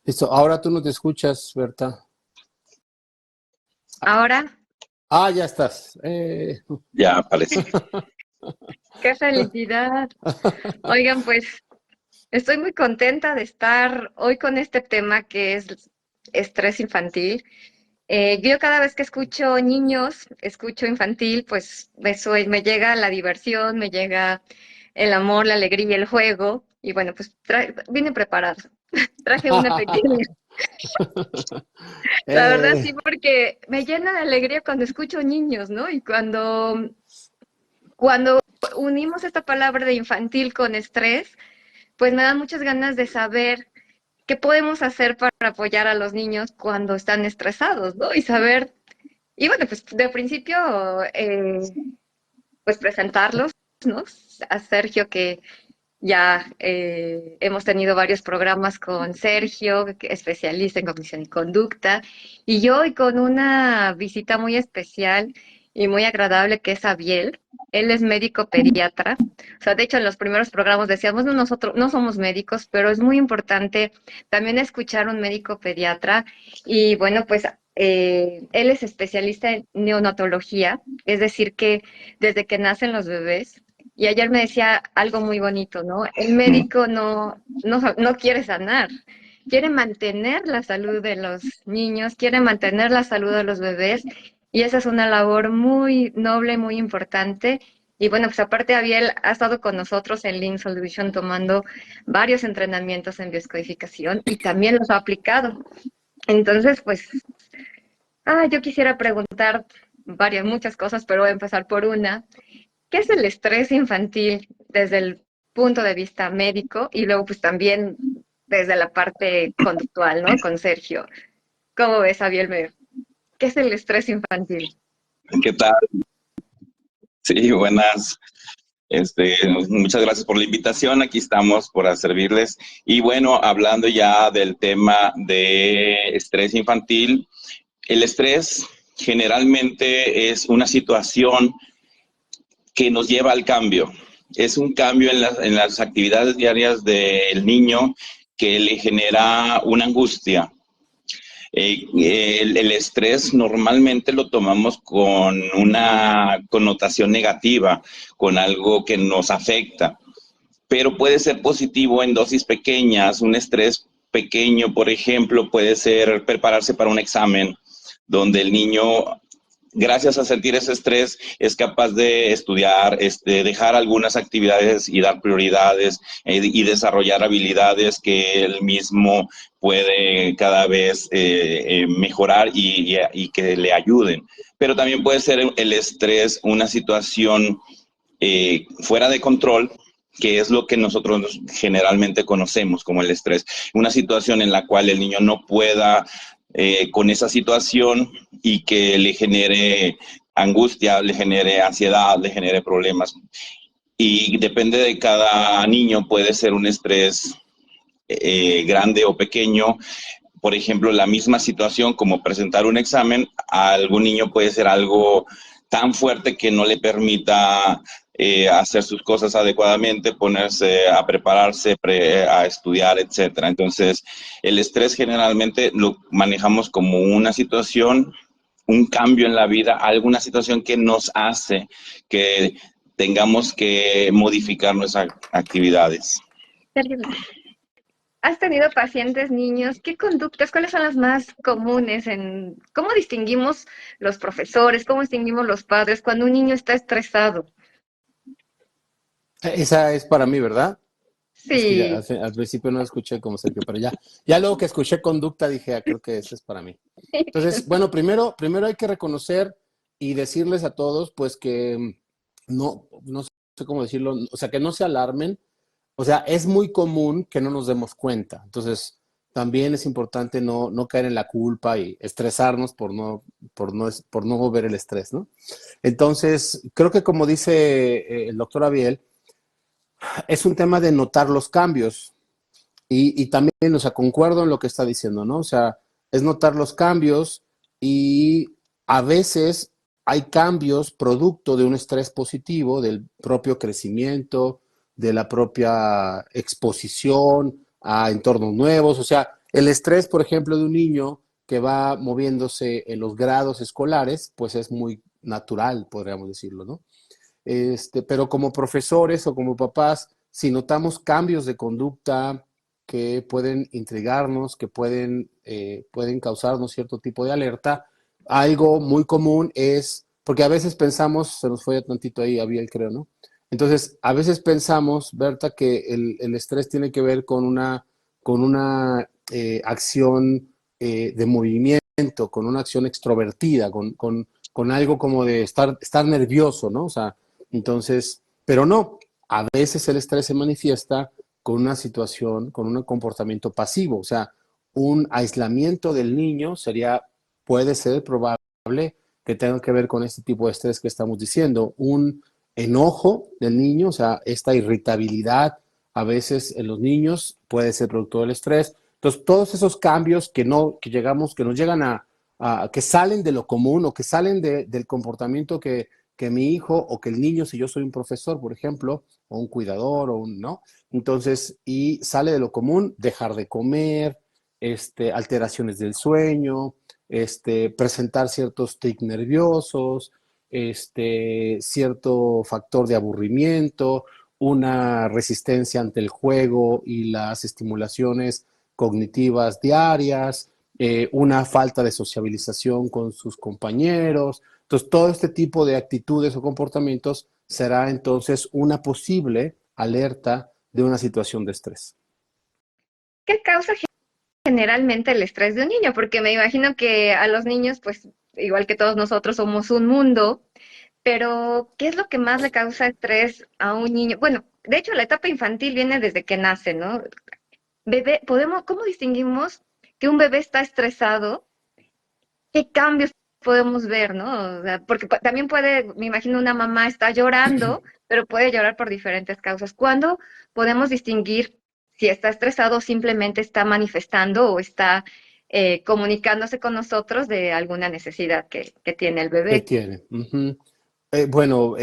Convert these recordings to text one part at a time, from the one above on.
Listo, ahora tú no te escuchas, Berta. Ahora, Ah, ya estás. Ya aparece. qué felicidad. Oigan, pues estoy muy contenta de estar hoy con este tema que es estrés infantil. Yo cada vez que escucho niños, escucho infantil, pues me llega la diversión, me llega el amor, la alegría, el juego. Y bueno, pues vine preparada. Traje una pequeña. La verdad Eh, sí, porque me llena de alegría cuando escucho niños, ¿no? Y cuando unimos esta palabra de infantil con estrés, pues me dan muchas ganas de saber qué podemos hacer para apoyar a los niños cuando están estresados, ¿no? Y saber, y bueno, pues de principio, pues presentarlos, ¿no? A Sergio, que ya hemos tenido varios programas con Sergio, que es especialista en cognición y conducta, y yo hoy con una visita muy especial y muy agradable que es Abiel. Él es médico pediatra. O sea, de hecho, en los primeros programas decíamos, no, nosotros no somos médicos, pero es muy importante también escuchar a un médico pediatra. Y bueno, pues él es especialista en neonatología, es decir, que desde que nacen los bebés, y ayer me decía algo muy bonito, ¿no? El médico no quiere sanar, quiere mantener la salud de los niños, quiere mantener la salud de los bebés, y esa es una labor muy noble, muy importante. Y bueno, pues aparte Abiel ha estado con nosotros en Lean Solution tomando varios entrenamientos en bioscodificación y también los ha aplicado. Entonces, pues, yo quisiera preguntar muchas cosas, pero voy a empezar por una. ¿Qué es el estrés infantil desde el punto de vista médico y luego pues también desde la parte conductual, ¿no? Con Sergio. ¿Cómo ves, Abiel? ¿Qué es el estrés infantil? ¿Qué tal? Sí, buenas. Muchas gracias por la invitación. Aquí estamos para servirles. Y bueno, hablando ya del tema de estrés infantil, el estrés generalmente es una situación que nos lleva al cambio. Es un cambio en las actividades diarias del niño que le genera una angustia. El estrés normalmente lo tomamos con una connotación negativa, con algo que nos afecta, pero puede ser positivo en dosis pequeñas. Un estrés pequeño, por ejemplo, puede ser prepararse para un examen, donde el niño, gracias a sentir ese estrés, es capaz de estudiar, dejar algunas actividades y dar prioridades, y desarrollar habilidades que él mismo puede cada vez mejorar y que le ayuden. Pero también puede ser el estrés una situación fuera de control, que es lo que nosotros generalmente conocemos como el estrés. Una situación en la cual el niño no pueda con esa situación y que le genere angustia, le genere ansiedad, le genere problemas. Y depende de cada niño, puede ser un estrés grande o pequeño. Por ejemplo, la misma situación como presentar un examen, a algún niño puede ser algo tan fuerte que no le permita hacer sus cosas adecuadamente, ponerse a prepararse, a estudiar, etcétera. Entonces, el estrés generalmente lo manejamos como una situación, un cambio en la vida, alguna situación que nos hace que tengamos que modificar nuestras actividades. Sergio, ¿has tenido pacientes niños? ¿Qué conductas, cuáles son las más comunes cómo distinguimos los profesores, cómo distinguimos los padres cuando un niño está estresado? esa es para mí, ¿verdad? Es que ya Sí, al principio no escuché como Sergio, pero ya luego que escuché conducta dije, creo que ese es para mí. Entonces, bueno, primero hay que reconocer y decirles a todos, pues que no sé cómo decirlo, o sea, que no se alarmen. O sea, es muy común que no nos demos cuenta. Entonces, también es importante no caer en la culpa y estresarnos por no ver el estrés, ¿no? Entonces, creo que como dice el doctor Abiel, es un tema de notar los cambios. Y también, o sea, concuerdo en lo que está diciendo, ¿no? O sea, es notar los cambios y a veces hay cambios producto de un estrés positivo, del propio crecimiento, de la propia exposición a entornos nuevos. O sea, El estrés, por ejemplo, de un niño que va moviéndose en los grados escolares, pues es muy natural, podríamos decirlo, ¿no? Pero como profesores o como papás, si notamos cambios de conducta que pueden intrigarnos, que pueden causarnos cierto tipo de alerta, algo muy común es, porque a veces pensamos, se nos fue tantito ahí, Abiel, creo, ¿no? Entonces, a veces pensamos, Berta, que el estrés tiene que ver con una acción de movimiento, con una acción extrovertida, con algo como de estar nervioso, ¿no? O sea, entonces, pero no, a veces el estrés se manifiesta con una situación, con un comportamiento pasivo, o sea, un aislamiento del niño puede ser probable que tenga que ver con este tipo de estrés que estamos diciendo, un enojo del niño, o sea, esta irritabilidad a veces en los niños puede ser producto del estrés. Entonces, todos esos cambios que nos llegan que salen de lo común o que salen del comportamiento que mi hijo o que el niño, si yo soy un profesor, por ejemplo, o un cuidador, ¿no? Entonces, y sale de lo común, dejar de comer, alteraciones del sueño, presentar ciertos tics nerviosos, cierto factor de aburrimiento, una resistencia ante el juego y las estimulaciones cognitivas diarias, una falta de sociabilización con sus compañeros. Entonces, todo este tipo de actitudes o comportamientos será entonces una posible alerta de una situación de estrés. ¿Qué causa generalmente el estrés de un niño? Porque me imagino que a los niños, pues, igual que todos nosotros, somos un mundo, pero ¿qué es lo que más le causa estrés a un niño? Bueno, de hecho, la etapa infantil viene desde que nace, ¿no? ¿Cómo distinguimos que un bebé está estresado? ¿Qué cambios podemos ver, no? O sea, porque también me imagino una mamá está llorando, pero puede llorar por diferentes causas. ¿Cuándo podemos distinguir si está estresado o simplemente está manifestando o está comunicándose con nosotros de alguna necesidad que tiene el ¿Qué bebé? tiene? Ujú. Bueno,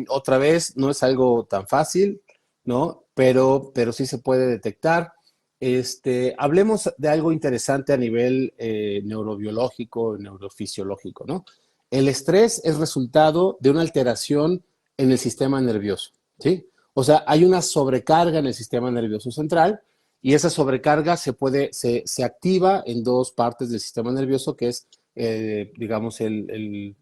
otra vez no es algo tan fácil, ¿no? Pero sí se puede detectar. Hablemos de algo interesante a nivel neurobiológico, neurofisiológico, ¿no? El estrés es resultado de una alteración en el sistema nervioso, ¿sí? O sea, hay una sobrecarga en el sistema nervioso central y esa sobrecarga se activa en dos partes del sistema nervioso, que es, digamos, el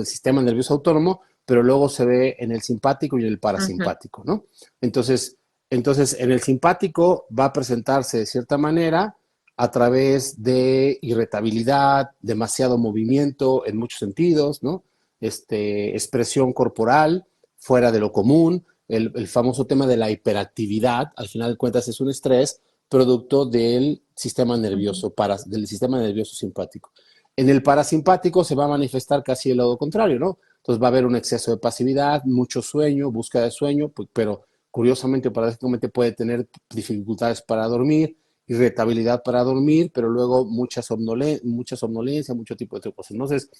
sistema nervioso autónomo, pero luego se ve en el simpático y en el Ujú. parasimpático, ¿no? Entonces, en el simpático va a presentarse de cierta manera a través de irritabilidad, demasiado movimiento en muchos sentidos, ¿no? Expresión corporal fuera de lo común, el famoso tema de la hiperactividad, al final de cuentas es un estrés producto del sistema Ujú. nervioso, del sistema nervioso simpático. En el parasimpático se va a manifestar casi el lado contrario, ¿no? Entonces va a haber un exceso de pasividad, mucho sueño, búsqueda de sueño, pero curiosamente, paradójicamente puede tener dificultades para dormir, irritabilidad para dormir, pero luego mucha somnolencia, mucho tipo de cosas. Entonces,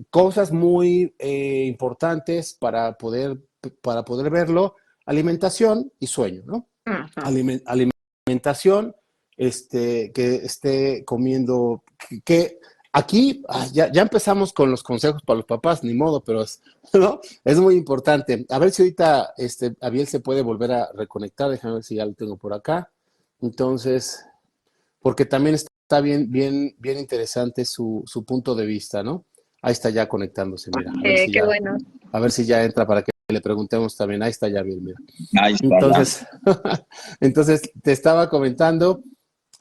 cosas muy importantes para poder verlo, alimentación y sueño, ¿no? Ujú. Alimentación, que esté comiendo, que aquí ya empezamos con los consejos para los papás, ni modo, pero ¿no? Es muy importante. A ver si ahorita Abiel se puede volver a reconectar, déjame ver si ya lo tengo por acá. Entonces, porque también está bien interesante su punto de vista, ¿no? Ahí está ya conectándose, mira, Qué bueno. a ver si ya entra para que le preguntemos también. Ahí está ya bien, mira. Ahí está, ya. Entonces, entonces te estaba comentando,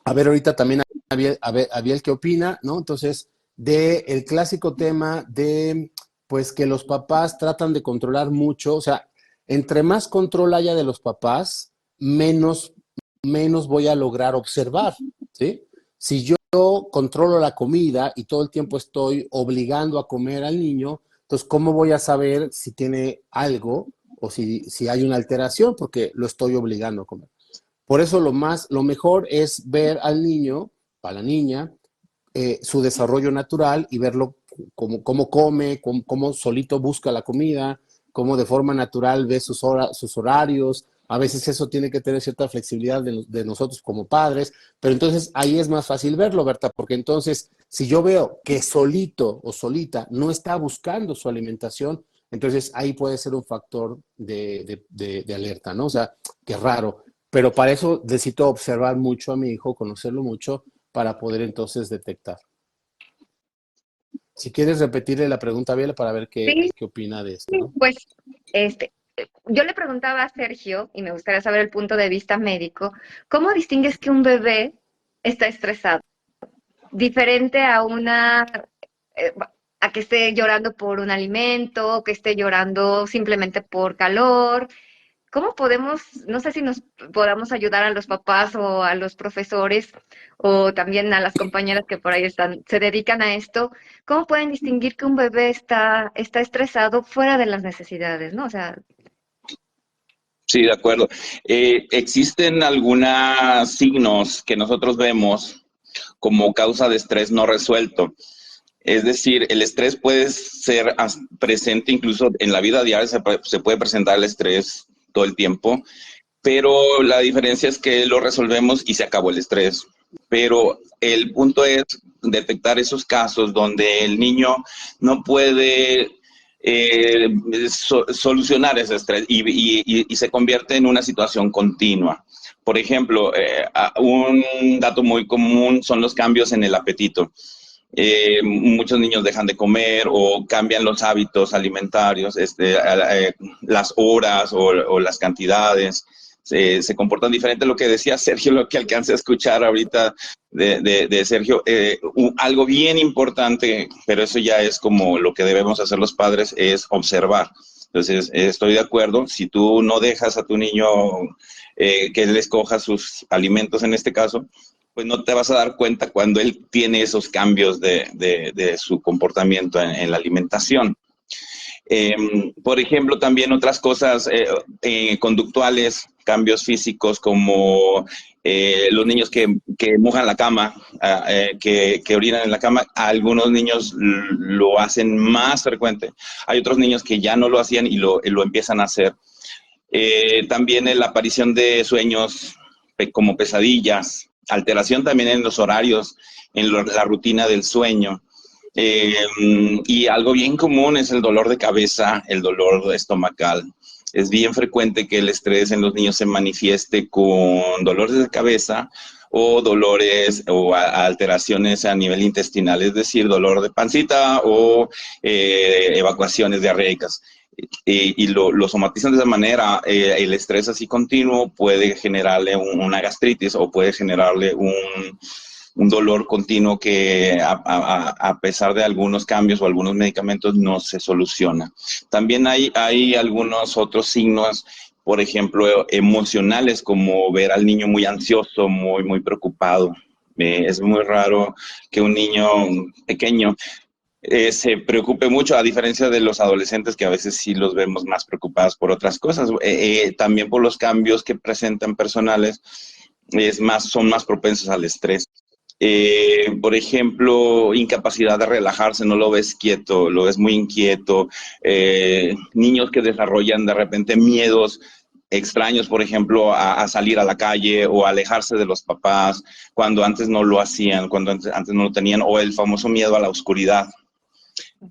a ver ahorita también Abiel qué opina, ¿no? Entonces, de el clásico tema de, pues, que los papás tratan de controlar mucho, o sea, entre más control haya de los papás, menos voy a lograr observar, ¿sí? Si yo controlo la comida y todo el tiempo estoy obligando a comer al niño, entonces, ¿cómo voy a saber si tiene algo o si hay una alteración? Porque lo estoy obligando a comer. Por eso lo mejor es ver al niño, a la niña, su desarrollo natural y verlo cómo come, cómo solito busca la comida, cómo de forma natural ve sus horarios, A veces eso tiene que tener cierta flexibilidad de nosotros como padres, pero entonces ahí es más fácil verlo, Berta, porque entonces si yo veo que solito o solita no está buscando su alimentación, entonces ahí puede ser un factor de alerta, ¿no? O sea, qué raro. Pero para eso necesito observar mucho a mi hijo, conocerlo mucho, para poder entonces detectar. Si quieres repetirle la pregunta a Biela para ver Sí, qué opina de esto, ¿no? pues este, yo le preguntaba a Sergio, y me gustaría saber el punto de vista médico, ¿cómo distingues que un bebé está estresado? Diferente a eh, a que esté llorando por un alimento, que esté llorando simplemente por calor. ¿Cómo podemos, no sé si nos podamos ayudar a los papás o a los profesores o también a las compañeras que por ahí están, se dedican a esto? ¿Cómo pueden distinguir que un bebé está estresado fuera de las necesidades, ¿no? O sea, Sí, de acuerdo. Existen algunos signos que nosotros vemos como causa de estrés no resuelto. Es decir, el estrés puede ser presente incluso en la vida diaria, se puede presentar el estrés todo el tiempo, pero la diferencia es que lo resolvemos y se acabó el estrés. Pero el punto es detectar esos casos donde el niño no puede solucionar ese estrés y se convierte en una situación continua. Por ejemplo, un dato muy común son los cambios en el apetito. Muchos niños dejan de comer o cambian los hábitos alimentarios, las horas o las cantidades. Se comportan diferente. Lo que decía Sergio, lo que alcancé a escuchar ahorita de Sergio, algo bien importante, pero eso ya es como lo que debemos hacer los padres, es observar. Entonces, estoy de acuerdo, si tú no dejas a tu niño que él escoja sus alimentos en este caso, pues no te vas a dar cuenta cuando él tiene esos cambios de su comportamiento en la alimentación. Por ejemplo, también otras cosas conductuales, cambios físicos como los niños que mojan la cama, que orinan en la cama, algunos niños lo hacen más frecuente. Hay otros niños que ya no lo hacían y lo empiezan a hacer. También la aparición de sueños como pesadillas, alteración también en los horarios, en la rutina del sueño. Y algo bien común es el dolor de cabeza, el dolor estomacal. Es bien frecuente que el estrés en los niños se manifieste con dolores de cabeza o dolores o alteraciones a nivel intestinal, es decir, dolor de pancita o evacuaciones diarreicas. Y lo somatizan de esa manera. El estrés así continuo puede generarle una gastritis o puede generarle un dolor continuo que a pesar de algunos cambios o algunos medicamentos no se soluciona. También hay algunos otros signos, por ejemplo, emocionales, como ver al niño muy ansioso, muy preocupado. Es muy raro que un niño pequeño se preocupe mucho, a diferencia de los adolescentes que a veces sí los vemos más preocupados por otras cosas, también por los cambios que presentan personales, son más propensos al estrés. Por ejemplo, incapacidad de relajarse, no lo ves quieto, lo ves muy inquieto. Niños que desarrollan de repente miedos extraños, por ejemplo, a salir a la calle o a alejarse de los papás, cuando antes no lo hacían, cuando antes no lo tenían, o el famoso miedo a la oscuridad,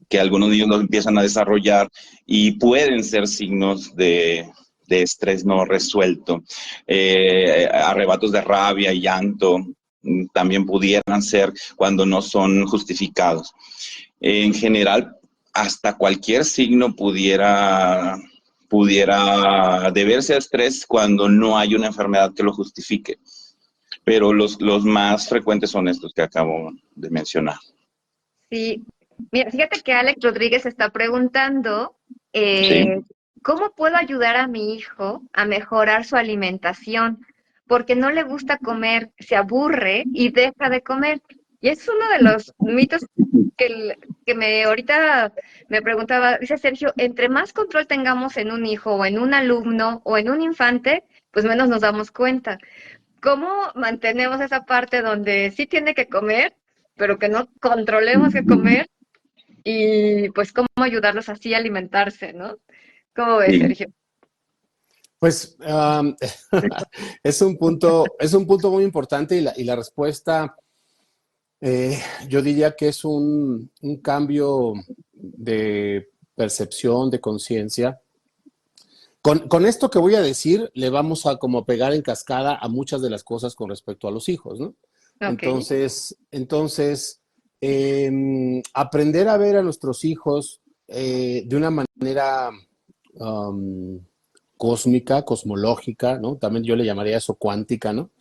que algunos niños lo empiezan a desarrollar y pueden ser signos de estrés no resuelto. Arrebatos de rabia y llanto también pudieran ser cuando no son justificados. En general, hasta cualquier signo pudiera deberse a estrés cuando no hay una enfermedad que lo justifique. Pero los más frecuentes son estos que acabo de mencionar. sí. Mira, fíjate que Alex Rodríguez está preguntando, Sí. ¿cómo puedo ayudar a mi hijo a mejorar su alimentación? Porque no le gusta comer, se aburre y deja de comer. Y es uno de los mitos que ahorita me preguntaba, dice Sergio, entre más control tengamos en un hijo o en un alumno o en un infante, pues menos nos damos cuenta. ¿Cómo mantenemos esa parte donde sí tiene que comer, pero que no controlemos qué comer? Y pues cómo ayudarlos así a alimentarse, ¿no? ¿Cómo ves, Sí. Sergio? Pues es un punto muy importante y la respuesta, yo diría que es un cambio de percepción, de conciencia. Con esto que voy a decir, le vamos a como pegar en cascada a muchas de las cosas con respecto a los hijos, ¿no? Ok. Entonces, aprender a ver a nuestros hijos de una manera um, cósmica, cosmológica, ¿no? También yo le llamaría eso cuántica, ¿no?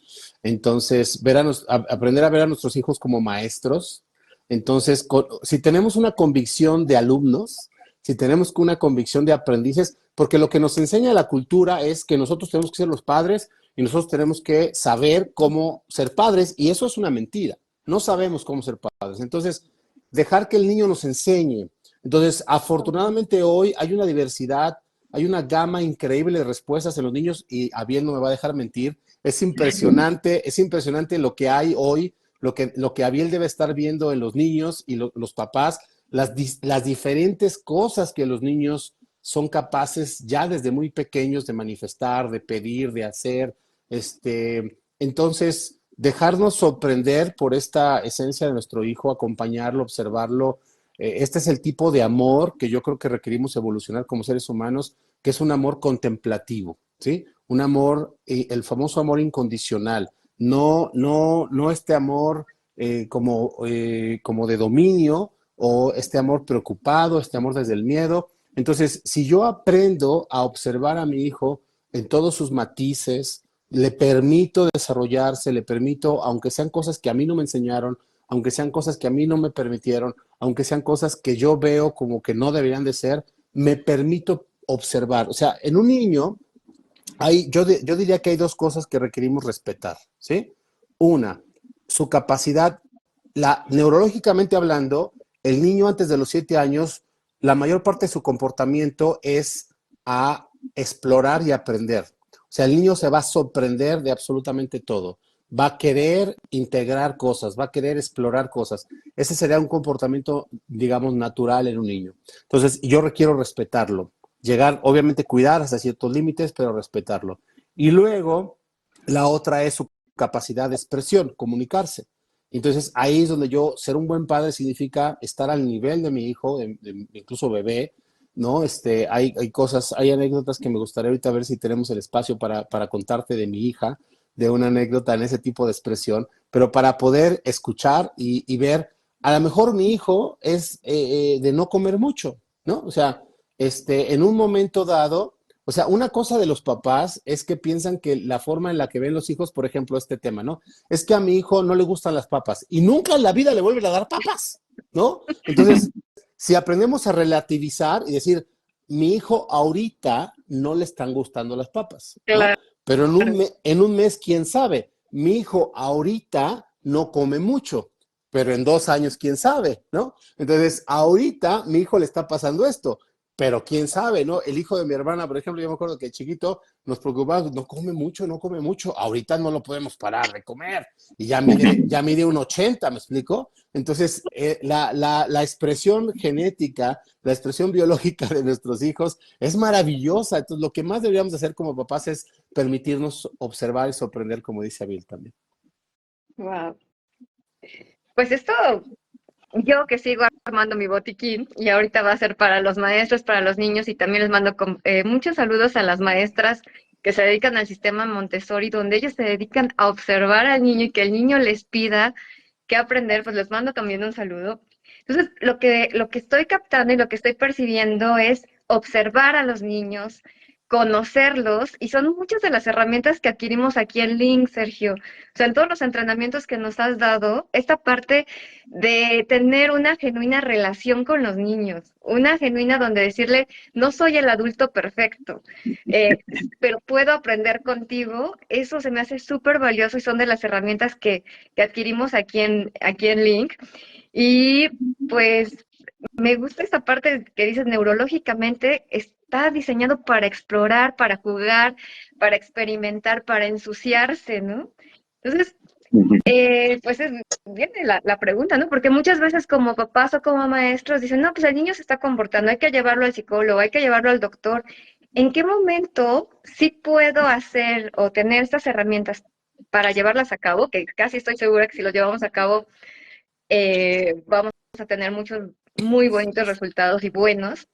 Entonces, aprender a ver a nuestros hijos como maestros. Entonces, si tenemos una convicción de alumnos, si tenemos una convicción de aprendices, porque lo que nos enseña la cultura es que nosotros tenemos que ser los padres y nosotros tenemos que saber cómo ser padres, y eso es una mentira. No sabemos cómo ser padres. Entonces, dejar que el niño nos enseñe. Entonces, afortunadamente hoy hay una diversidad, hay una gama increíble de respuestas en los niños, y Abiel no me va a dejar mentir. Es impresionante lo que hay hoy, lo que Abiel debe estar viendo en los niños y los papás, las diferentes cosas que los niños son capaces ya desde muy pequeños de manifestar, de pedir, de hacer. Entonces, dejarnos sorprender por esta esencia de nuestro hijo, acompañarlo, observarlo. Este es el tipo de amor que yo creo que requerimos evolucionar como seres humanos, que es un amor contemplativo, ¿sí? Un amor, el famoso amor incondicional. No este amor como de dominio, o este amor preocupado, este amor desde el miedo. Entonces, si yo aprendo a observar a mi hijo en todos sus matices, le permito desarrollarse, le permito, aunque sean cosas que a mí no me enseñaron, aunque sean cosas que a mí no me permitieron, aunque sean cosas que yo veo como que no deberían de ser, me permito observar. O sea, en un niño, yo diría que hay dos cosas que requerimos respetar, ¿sí? Una, su capacidad, neurológicamente hablando, el niño antes de los 7 años, la mayor parte de su comportamiento es a explorar y aprender. O sea, el niño se va a sorprender de absolutamente todo. Va a querer integrar cosas, va a querer explorar cosas. Ese sería un comportamiento, digamos, natural en un niño. Entonces, yo requiero respetarlo. Llegar, obviamente, cuidar hasta ciertos límites, pero respetarlo. Y luego, la otra es su capacidad de expresión, comunicarse. Entonces, ahí es donde ser un buen padre significa estar al nivel de mi hijo, incluso bebé, ¿no? Hay cosas, hay anécdotas que me gustaría ahorita ver si tenemos el espacio para contarte de mi hija, de una anécdota en ese tipo de expresión, pero para poder escuchar y ver, a lo mejor mi hijo es de no comer mucho, ¿no? O sea, en un momento dado, o sea, una cosa de los papás es que piensan que la forma en la que ven los hijos, por ejemplo, este tema, ¿no? Es que a mi hijo no le gustan las papas y nunca en la vida le vuelven a dar papas, ¿no? Entonces, si aprendemos a relativizar y decir, mi hijo ahorita no le están gustando las papas, ¿no? Claro. Pero en un mes, quién sabe, mi hijo ahorita no come mucho, pero en 2 años, quién sabe, ¿no? Entonces, ahorita mi hijo le está pasando esto, pero quién sabe, ¿no? El hijo de mi hermana, por ejemplo, yo me acuerdo que chiquito nos preocupaba, no come mucho, ahorita no lo podemos parar de comer, y ya mide un 80, ¿me explico? Entonces, la expresión genética, la expresión biológica de nuestros hijos es maravillosa. Entonces, lo que más deberíamos hacer como papás es permitirnos observar y sorprender, como dice Abiel también. Wow. Pues esto, yo que sigo armando mi botiquín y ahorita va a ser para los maestros, para los niños, y también les mando muchos saludos a las maestras que se dedican al sistema Montessori, donde ellos se dedican a observar al niño y que el niño les pida qué aprender, pues les mando también un saludo. Entonces, lo que estoy captando y lo que estoy percibiendo es observar a los niños, conocerlos, y son muchas de las herramientas que adquirimos aquí en Link, Sergio. O sea, en todos los entrenamientos que nos has dado, esta parte de tener una genuina relación con los niños, una genuina donde decirle, no soy el adulto perfecto, pero puedo aprender contigo, eso se me hace súper valioso y son de las herramientas que adquirimos aquí en Link. Y pues me gusta esta parte que dices, neurológicamente está diseñado para explorar, para jugar, para experimentar, para ensuciarse, ¿no? Entonces, pues viene la pregunta, ¿no? Porque muchas veces como papás o como maestros dicen, no, pues el niño se está comportando, hay que llevarlo al psicólogo, hay que llevarlo al doctor. ¿en qué momento sí puedo hacer o tener estas herramientas para llevarlas a cabo? Que casi estoy segura que si lo llevamos a cabo, vamos a tener muchos muy bonitos resultados y buenos.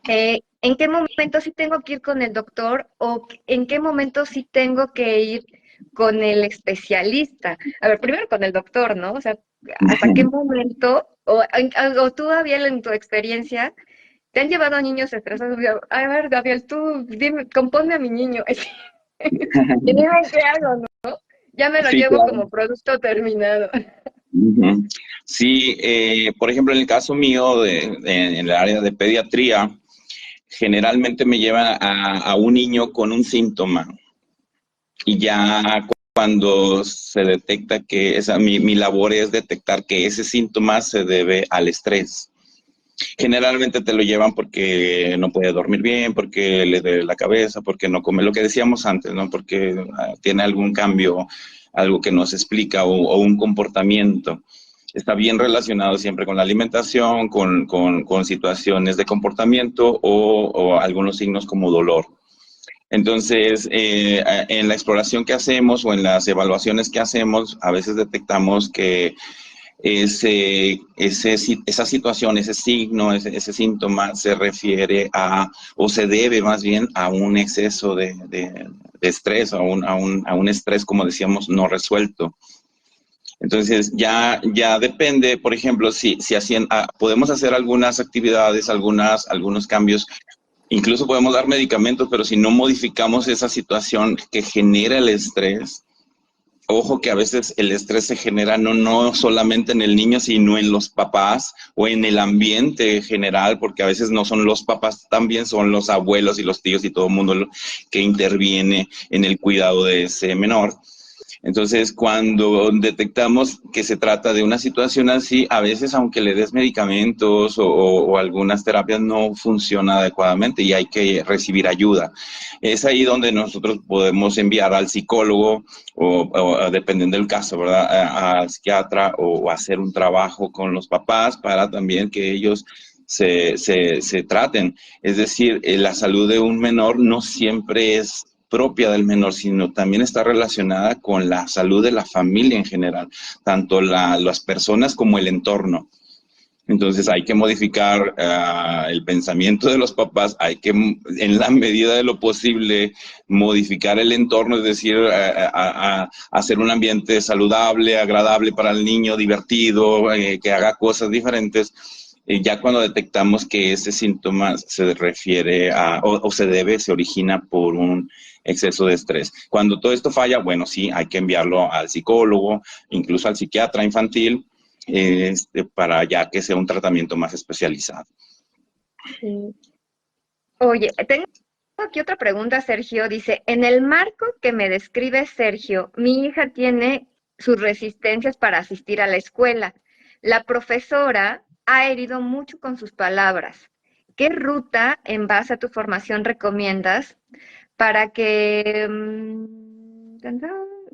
¿En qué momento sí tengo que ir con el doctor o en qué momento sí tengo que ir con el especialista? A ver, primero con el doctor, ¿no? O sea, ¿hasta qué momento, o tú, Gabriel, en tu experiencia, te han llevado a niños estresados? A ver, Gabriel, tú dime, compónme a mi niño. Y dime qué hago, ¿no? Ya me lo Sí, llevo claro. como producto terminado. Ujú. Sí, por ejemplo, en el caso mío, en el área de pediatría, generalmente me llevan a un niño con un síntoma y ya cuando se detecta que mi labor es detectar que ese síntoma se debe al estrés. Generalmente te lo llevan porque no puede dormir bien, porque le duele la cabeza, porque no come, lo que decíamos antes, ¿no? Porque tiene algún cambio, algo que no se explica o un comportamiento. Está bien relacionado siempre con la alimentación, con situaciones de comportamiento o algunos signos como dolor. Entonces, en la exploración que hacemos o en las evaluaciones que hacemos, a veces detectamos que esa situación, ese signo, ese síntoma se refiere a, o se debe más bien a un exceso de estrés, a un estrés, como decíamos, no resuelto. Entonces, ya depende, por ejemplo, si podemos hacer algunas actividades, algunos cambios. Incluso podemos dar medicamentos, pero si no modificamos esa situación que genera el estrés, ojo que a veces el estrés se genera no solamente en el niño, sino en los papás o en el ambiente general, porque a veces no son los papás, también son los abuelos y los tíos y todo el mundo que interviene en el cuidado de ese menor. Entonces, cuando detectamos que se trata de una situación así, a veces aunque le des medicamentos o algunas terapias no funciona adecuadamente y hay que recibir ayuda. Es ahí donde nosotros podemos enviar al psicólogo o dependiendo del caso, ¿verdad? Al psiquiatra o hacer un trabajo con los papás para también que ellos se traten. Es decir, la salud de un menor no siempre es propia del menor, sino también está relacionada con la salud de la familia en general, tanto las personas como el entorno. Entonces hay que modificar el pensamiento de los papás, hay que en la medida de lo posible modificar el entorno, es decir, hacer un ambiente saludable, agradable para el niño, divertido, que haga cosas diferentes. Ya cuando detectamos que ese síntoma se refiere o se se origina por un exceso de estrés. Cuando todo esto falla, bueno, sí, hay que enviarlo al psicólogo, incluso al psiquiatra infantil, para ya que sea un tratamiento más especializado. Sí. Oye, tengo aquí otra pregunta, Sergio. Dice, en el marco que me describe Sergio, mi hija tiene sus resistencias para asistir a la escuela. La profesora ha herido mucho con sus palabras. ¿Qué ruta, en base a tu formación, recomiendas para que,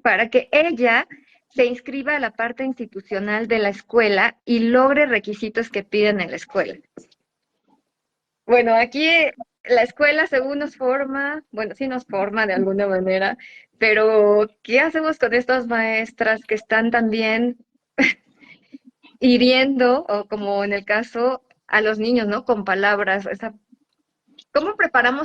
para que ella se inscriba a la parte institucional de la escuela y logre requisitos que piden en la escuela? Bueno, aquí la escuela según nos forma, bueno, sí nos forma de alguna manera, pero ¿qué hacemos con estas maestras que están también hiriendo, o como en el caso, a los niños, ¿no? Con palabras. O sea, ¿cómo preparamos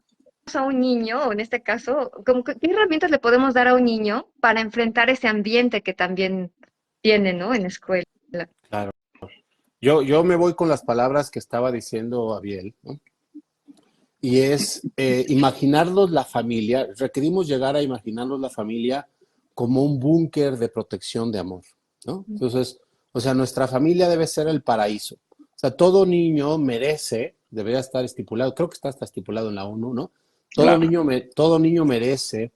a un niño, o en este caso, qué herramientas le podemos dar a un niño para enfrentar ese ambiente que también tiene, ¿no? En la escuela. Claro. Yo me voy con las palabras que estaba diciendo Abiel, ¿no? Y es imaginarnos la familia, requerimos llegar a imaginarnos la familia como un búnker de protección de amor, ¿no? Entonces, o sea, nuestra familia debe ser el paraíso. O sea, todo niño merece, debería estar estipulado, creo que está hasta estipulado en la ONU, ¿no? Claro. Todo niño merece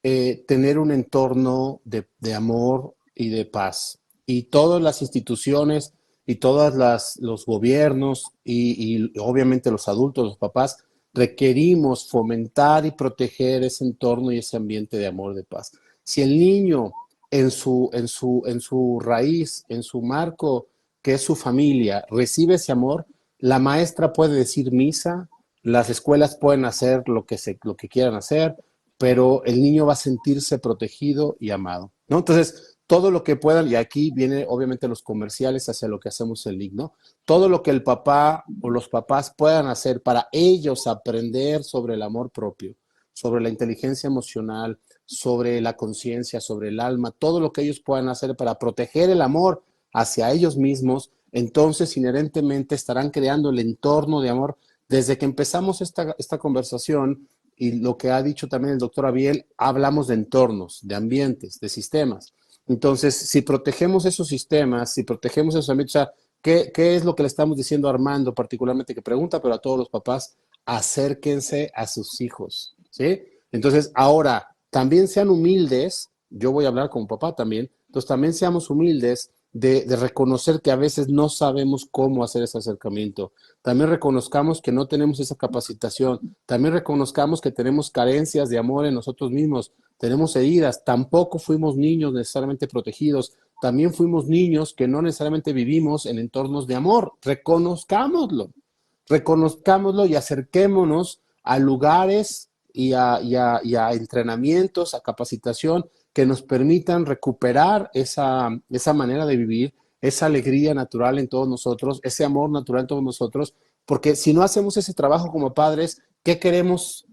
tener un entorno de amor y de paz. Y todas las instituciones y todos los gobiernos y obviamente los adultos, los papás, requerimos fomentar y proteger ese entorno y ese ambiente de amor, de paz. Si el niño en su raíz, en su marco, que es su familia, recibe ese amor, la maestra puede decir misa, las escuelas pueden hacer lo que quieran hacer, pero el niño va a sentirse protegido y amado, ¿no? Entonces, todo lo que puedan, y aquí viene obviamente los comerciales hacia lo que hacemos en LINC, ¿no? Todo lo que el papá o los papás puedan hacer para ellos aprender sobre el amor propio, sobre la inteligencia emocional, sobre la conciencia, sobre el alma, todo lo que ellos puedan hacer para proteger el amor hacia ellos mismos, entonces inherentemente estarán creando el entorno de amor. Desde que empezamos esta conversación y lo que ha dicho también el doctor Abiel, hablamos de entornos, de ambientes, de sistemas. Entonces, si protegemos esos sistemas, si protegemos esos ambientes, o sea, ¿qué es lo que le estamos diciendo a Armando particularmente que pregunta, pero a todos los papás? Acérquense a sus hijos, ¿sí? Entonces, ahora, también sean humildes, yo voy a hablar como papá también, entonces también seamos humildes de reconocer que a veces no sabemos cómo hacer ese acercamiento. También reconozcamos que no tenemos esa capacitación. También reconozcamos que tenemos carencias de amor en nosotros mismos. Tenemos heridas. Tampoco fuimos niños necesariamente protegidos. También fuimos niños que no necesariamente vivimos en entornos de amor. Reconozcámoslo. Reconozcámoslo y acerquémonos a lugares y a entrenamientos, a capacitación que nos permitan recuperar esa manera de vivir, esa alegría natural en todos nosotros, ese amor natural en todos nosotros, porque si no hacemos ese trabajo como padres, ¿qué queremos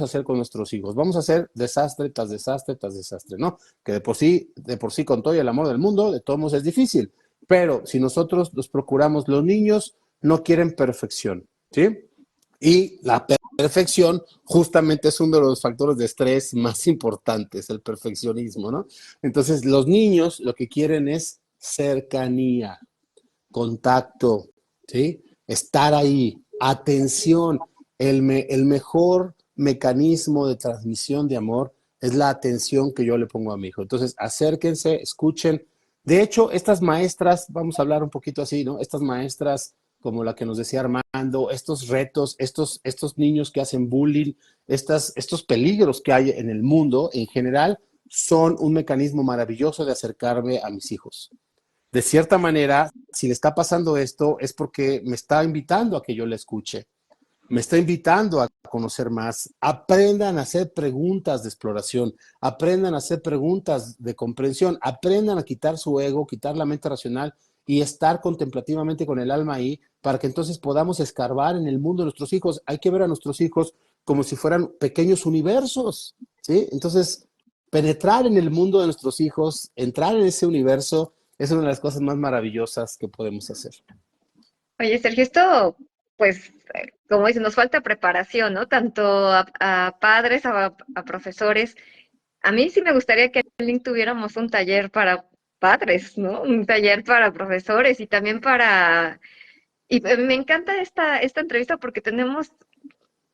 hacer con nuestros hijos? Vamos a hacer desastre tras desastre tras desastre, ¿no? Que de por sí con todo y el amor del mundo, de todos modos es difícil, pero si nosotros los procuramos, los niños no quieren perfección, ¿sí? Y la perfección justamente es uno de los factores de estrés más importantes, el perfeccionismo, ¿no? Entonces, los niños lo que quieren es cercanía, contacto, ¿sí? Estar ahí, atención. El mejor mecanismo de transmisión de amor es la atención que yo le pongo a mi hijo. Entonces, acérquense, escuchen. De hecho, estas maestras, vamos a hablar un poquito así, ¿no? Estas maestras como la que nos decía Armando, estos retos, estos niños que hacen bullying, estos peligros que hay en el mundo en general, son un mecanismo maravilloso de acercarme a mis hijos. De cierta manera, si le está pasando esto, es porque me está invitando a que yo le escuche, me está invitando a conocer más. Aprendan a hacer preguntas de exploración, aprendan a hacer preguntas de comprensión, aprendan a quitar su ego, quitar la mente racional y estar contemplativamente con el alma ahí para que entonces podamos escarbar en el mundo de nuestros hijos. Hay que ver a nuestros hijos como si fueran pequeños universos, ¿sí? Entonces, penetrar en el mundo de nuestros hijos, entrar en ese universo, es una de las cosas más maravillosas que podemos hacer. Oye, Sergio, esto, pues, como dices, nos falta preparación, ¿no? Tanto a padres, a profesores. A mí sí me gustaría que en Link tuviéramos un taller para padres, ¿no? Un taller para profesores y también para... Y me encanta esta entrevista porque tenemos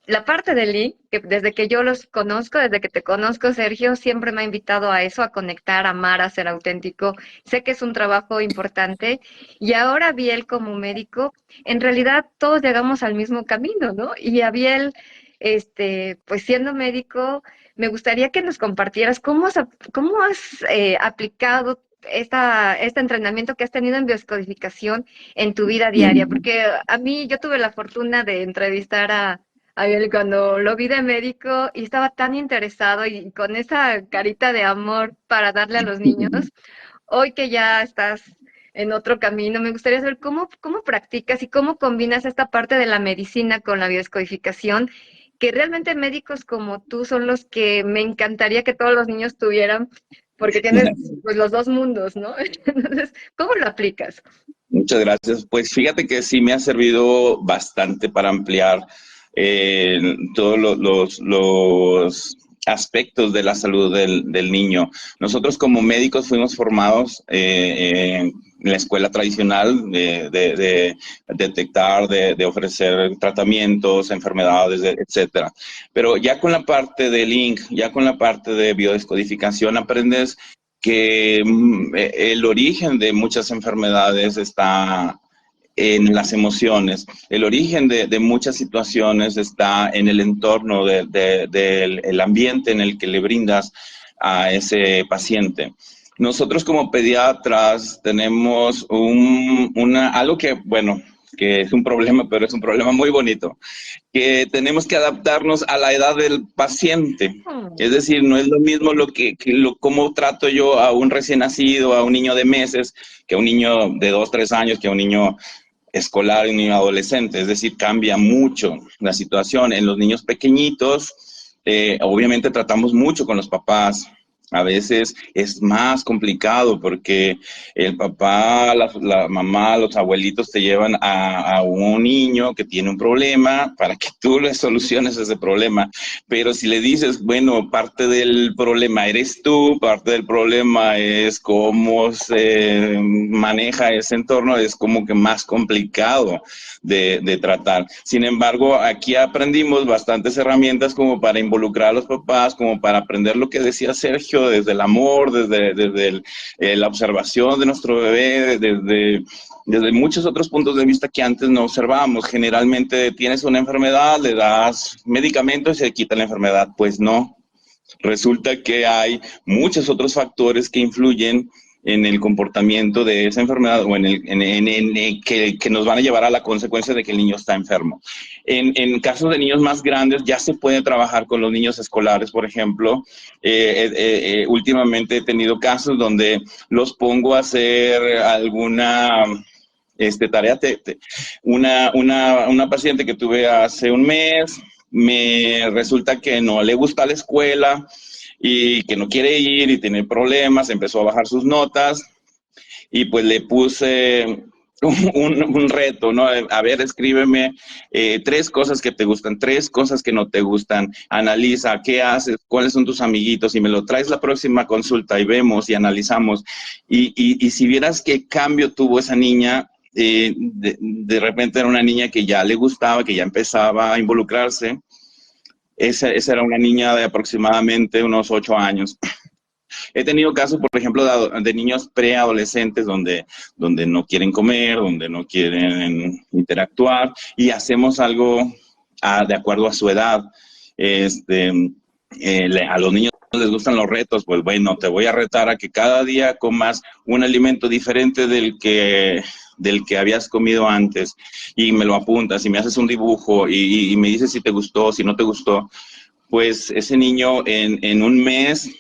la parte de Link, que desde que yo los conozco, desde que te conozco, Sergio, siempre me ha invitado a eso, a conectar, a amar, a ser auténtico. Sé que es un trabajo importante. Y ahora Biel como médico, en realidad todos llegamos al mismo camino, ¿no? Y a Biel, pues siendo médico, me gustaría que nos compartieras cómo has aplicado este entrenamiento que has tenido en bioscodificación en tu vida diaria, porque a mí yo tuve la fortuna de entrevistar a él cuando lo vi de médico y estaba tan interesado y con esa carita de amor para darle a los niños. Hoy que ya estás en otro camino, me gustaría saber cómo practicas y cómo combinas esta parte de la medicina con la biodescodificación, que realmente médicos como tú son los que me encantaría que todos los niños tuvieran, porque tienes pues los dos mundos, ¿no? Entonces, ¿cómo lo aplicas? Muchas gracias. Pues fíjate que sí me ha servido bastante para ampliar todos los aspectos de la salud del niño. Nosotros como médicos fuimos formados en la escuela tradicional de detectar, de ofrecer tratamientos, enfermedades, etcétera. Pero ya con la parte de Link, ya con la parte de biodescodificación, aprendes que el origen de muchas enfermedades está en las emociones. El origen de muchas situaciones está en el entorno del ambiente en el que le brindas a ese paciente. Nosotros como pediatras tenemos algo que, bueno, que es un problema, pero es un problema muy bonito, que tenemos que adaptarnos a la edad del paciente. Es decir, no es lo mismo cómo trato yo a un recién nacido, a un niño de meses, que a un niño de 2, 3 años, que a un niño escolar y un niño adolescente. Es decir, cambia mucho la situación. En los niños pequeñitos, obviamente tratamos mucho con los papás. A veces es más complicado porque el papá, la mamá, los abuelitos te llevan a un niño que tiene un problema para que tú le soluciones ese problema. Pero si le dices, bueno, parte del problema eres tú, parte del problema es cómo se maneja ese entorno, es como que más complicado de tratar. Sin embargo, aquí aprendimos bastantes herramientas como para involucrar a los papás, como para aprender lo que decía Sergio, desde el amor, desde la observación de nuestro bebé, desde muchos otros puntos de vista que antes no observábamos. Generalmente tienes una enfermedad, le das medicamentos y se quita la enfermedad. Pues no. Resulta que hay muchos otros factores que influyen en el comportamiento de esa enfermedad o que nos van a llevar a la consecuencia de que el niño está enfermo. En casos de niños más grandes ya se puede trabajar con los niños escolares, por ejemplo. Últimamente he tenido casos donde los pongo a hacer alguna tarea. Una paciente que tuve hace un mes, me resulta que no le gusta la escuela y que no quiere ir y tiene problemas, empezó a bajar sus notas y pues le puse un reto, ¿no? A ver, escríbeme 3 cosas que te gustan, 3 cosas que no te gustan, analiza qué haces, cuáles son tus amiguitos y me lo traes la próxima consulta y vemos y analizamos. Y si vieras qué cambio tuvo esa niña, de repente era una niña que ya le gustaba, que ya empezaba a involucrarse. Esa era una niña de aproximadamente unos 8 años. He tenido casos, por ejemplo, de niños preadolescentes donde no quieren comer, donde no quieren interactuar y hacemos algo de acuerdo a su edad. A los niños les gustan los retos, pues bueno, te voy a retar a que cada día comas un alimento diferente del que habías comido antes y me lo apuntas y me haces un dibujo y me dices si te gustó, si no te gustó. Pues ese niño en un mes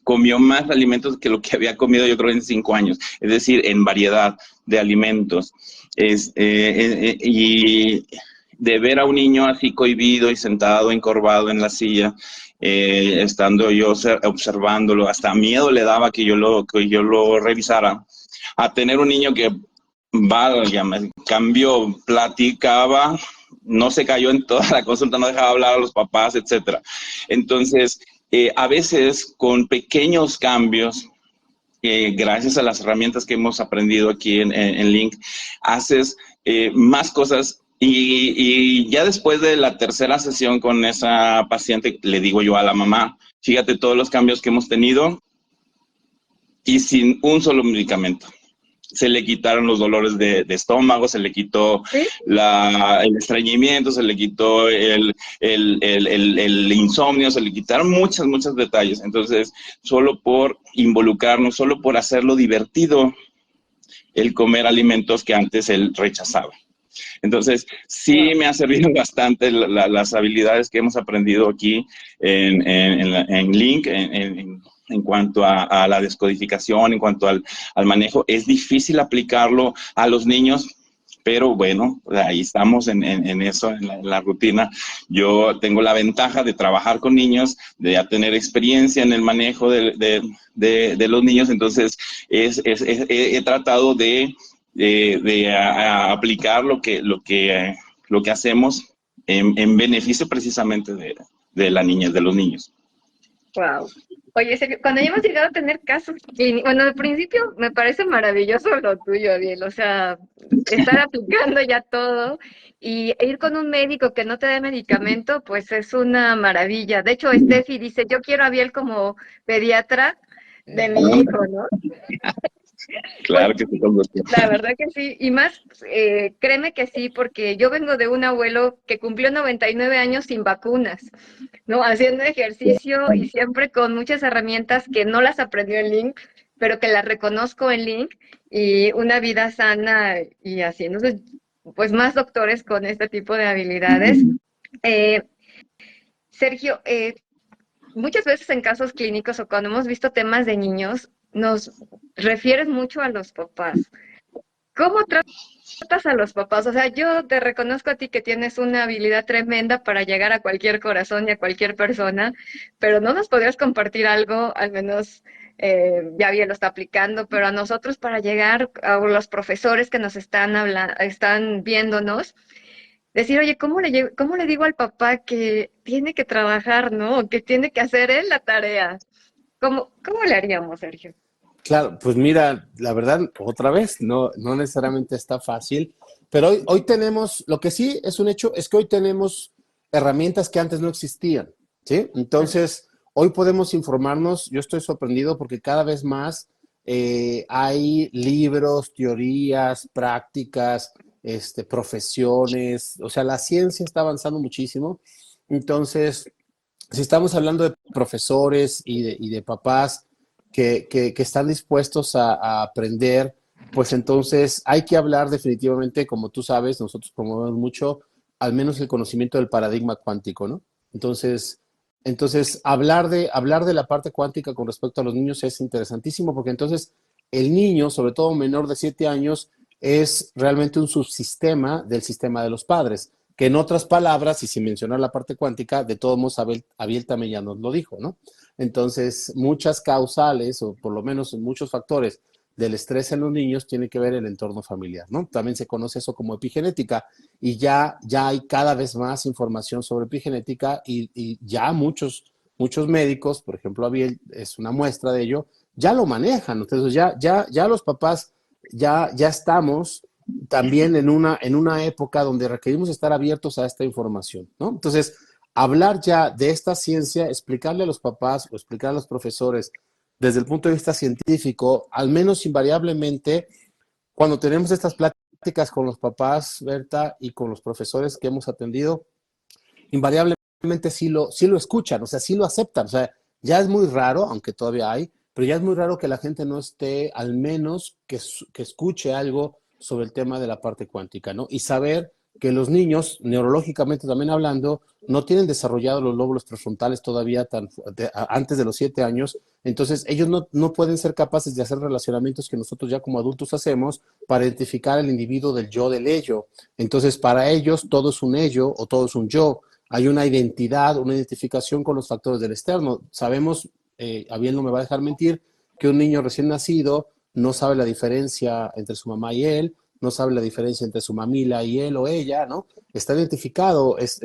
comió más alimentos que lo que había comido yo creo en 5 años, es decir, en variedad de alimentos. Y de ver a un niño así cohibido y sentado, encorvado en la silla, estando yo observándolo, hasta miedo le daba que yo lo revisara, a tener un niño que me cambió, platicaba, no se cayó en toda la consulta, no dejaba hablar a los papás, etcétera. Entonces, a veces con pequeños cambios, gracias a las herramientas que hemos aprendido aquí en Link, haces más cosas y ya después de la tercera sesión con esa paciente, le digo yo a la mamá, fíjate todos los cambios que hemos tenido y sin un solo medicamento. Se le quitaron los dolores de estómago, se le quitó ¿Sí? el estreñimiento, se le quitó el insomnio, se le quitaron muchos detalles. Entonces, solo por involucrarnos, solo por hacerlo divertido, el comer alimentos que antes él rechazaba. Entonces, sí me ha servido bastante las habilidades que hemos aprendido aquí en Link, en cuanto a la descodificación, en cuanto al manejo. Es difícil aplicarlo a los niños, pero bueno, ahí estamos en eso, en la rutina. Yo tengo la ventaja de trabajar con niños, de ya tener experiencia en el manejo de los niños, entonces he tratado de aplicar lo que hacemos en beneficio precisamente de la niñez, de los niños. Wow. Oye, Sergio, cuando ya hemos llegado a tener casos, bueno, al principio me parece maravilloso lo tuyo, Ariel, o sea, estar aplicando ya todo y ir con un médico que no te dé medicamento, pues es una maravilla. De hecho, Steffi dice, yo quiero a Ariel como pediatra de mi hijo, ¿no? Claro que sí, con gusto. La verdad que sí, y más, créeme que sí, porque yo vengo de un abuelo que cumplió 99 años sin vacunas, ¿no? Haciendo ejercicio y siempre con muchas herramientas que no las aprendió en Link, pero que las reconozco en Link y una vida sana y así. Entonces, pues más doctores con este tipo de habilidades. Sergio, muchas veces en casos clínicos o cuando hemos visto temas de niños, nos refieres mucho a los papás. ¿Cómo tratas a los papás? O sea, yo te reconozco a ti que tienes una habilidad tremenda para llegar a cualquier corazón y a cualquier persona, pero ¿no nos podrías compartir algo? Al menos ya bien lo está aplicando, pero a nosotros para llegar, a los profesores que nos están hablando, están viéndonos, decir, oye, ¿cómo le digo al papá que tiene que trabajar, ¿no? O que tiene que hacer él la tarea. ¿Cómo le haríamos, Sergio? Claro, pues mira, la verdad, otra vez, no necesariamente está fácil, pero hoy tenemos, lo que sí es un hecho, es que hoy tenemos herramientas que antes no existían, ¿sí? Entonces, hoy podemos informarnos, yo estoy sorprendido porque cada vez más hay libros, teorías, prácticas, profesiones, o sea, la ciencia está avanzando muchísimo. Entonces, si estamos hablando de profesores y de papás, que están dispuestos a aprender, pues entonces hay que hablar definitivamente, como tú sabes, nosotros promovemos mucho, al menos el conocimiento del paradigma cuántico, ¿no? Entonces hablar de la parte cuántica con respecto a los niños es interesantísimo, porque entonces el niño, sobre todo menor de 7 años, es realmente un subsistema del sistema de los padres, que en otras palabras, y sin mencionar la parte cuántica, de todos modos Abel también ya nos lo dijo, ¿no? Entonces, muchas causales, o por lo menos muchos factores del estrés en los niños tiene que ver el entorno familiar, ¿no? También se conoce eso como epigenética y ya hay cada vez más información sobre epigenética y ya muchos médicos, por ejemplo, Abiel es una muestra de ello, ya lo manejan. Entonces, ya los papás, ya estamos también en una época donde requerimos estar abiertos a esta información, ¿no? Entonces, hablar ya de esta ciencia, explicarle a los papás o explicar a los profesores desde el punto de vista científico, al menos invariablemente, cuando tenemos estas pláticas con los papás, Berta, y con los profesores que hemos atendido, invariablemente sí lo escuchan, o sea, sí lo aceptan. O sea, ya es muy raro, aunque todavía hay, pero ya es muy raro que la gente no esté, al menos que escuche algo sobre el tema de la parte cuántica, ¿no? Y saber que los niños, neurológicamente también hablando, no tienen desarrollados los lóbulos prefrontales todavía antes de los 7 años, entonces ellos no pueden ser capaces de hacer relacionamientos que nosotros ya como adultos hacemos para identificar el individuo del yo del ello. Entonces, para ellos todo es un ello o todo es un yo. Hay una identidad, una identificación con los factores del externo. Sabemos, Abiel no me va a dejar mentir, que un niño recién nacido no sabe la diferencia entre su mamá y él, no sabe la diferencia entre su mamila y él o ella, ¿no? Está identificado, es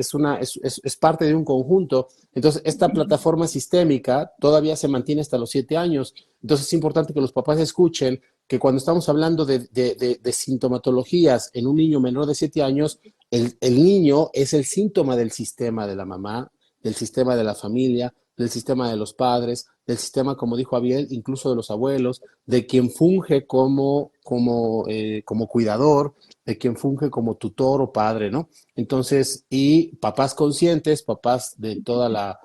parte de un conjunto. Entonces, esta plataforma sistémica todavía se mantiene hasta los 7 años. Entonces, es importante que los papás escuchen que cuando estamos hablando de sintomatologías en un niño menor de 7 años, el niño es el síntoma del sistema de la mamá, del sistema de la familia, del sistema de los padres, del sistema, como dijo Abiel, incluso de los abuelos, de quien funge como cuidador, de quien funge como tutor o padre, ¿no? Entonces, y papás conscientes, papás de toda la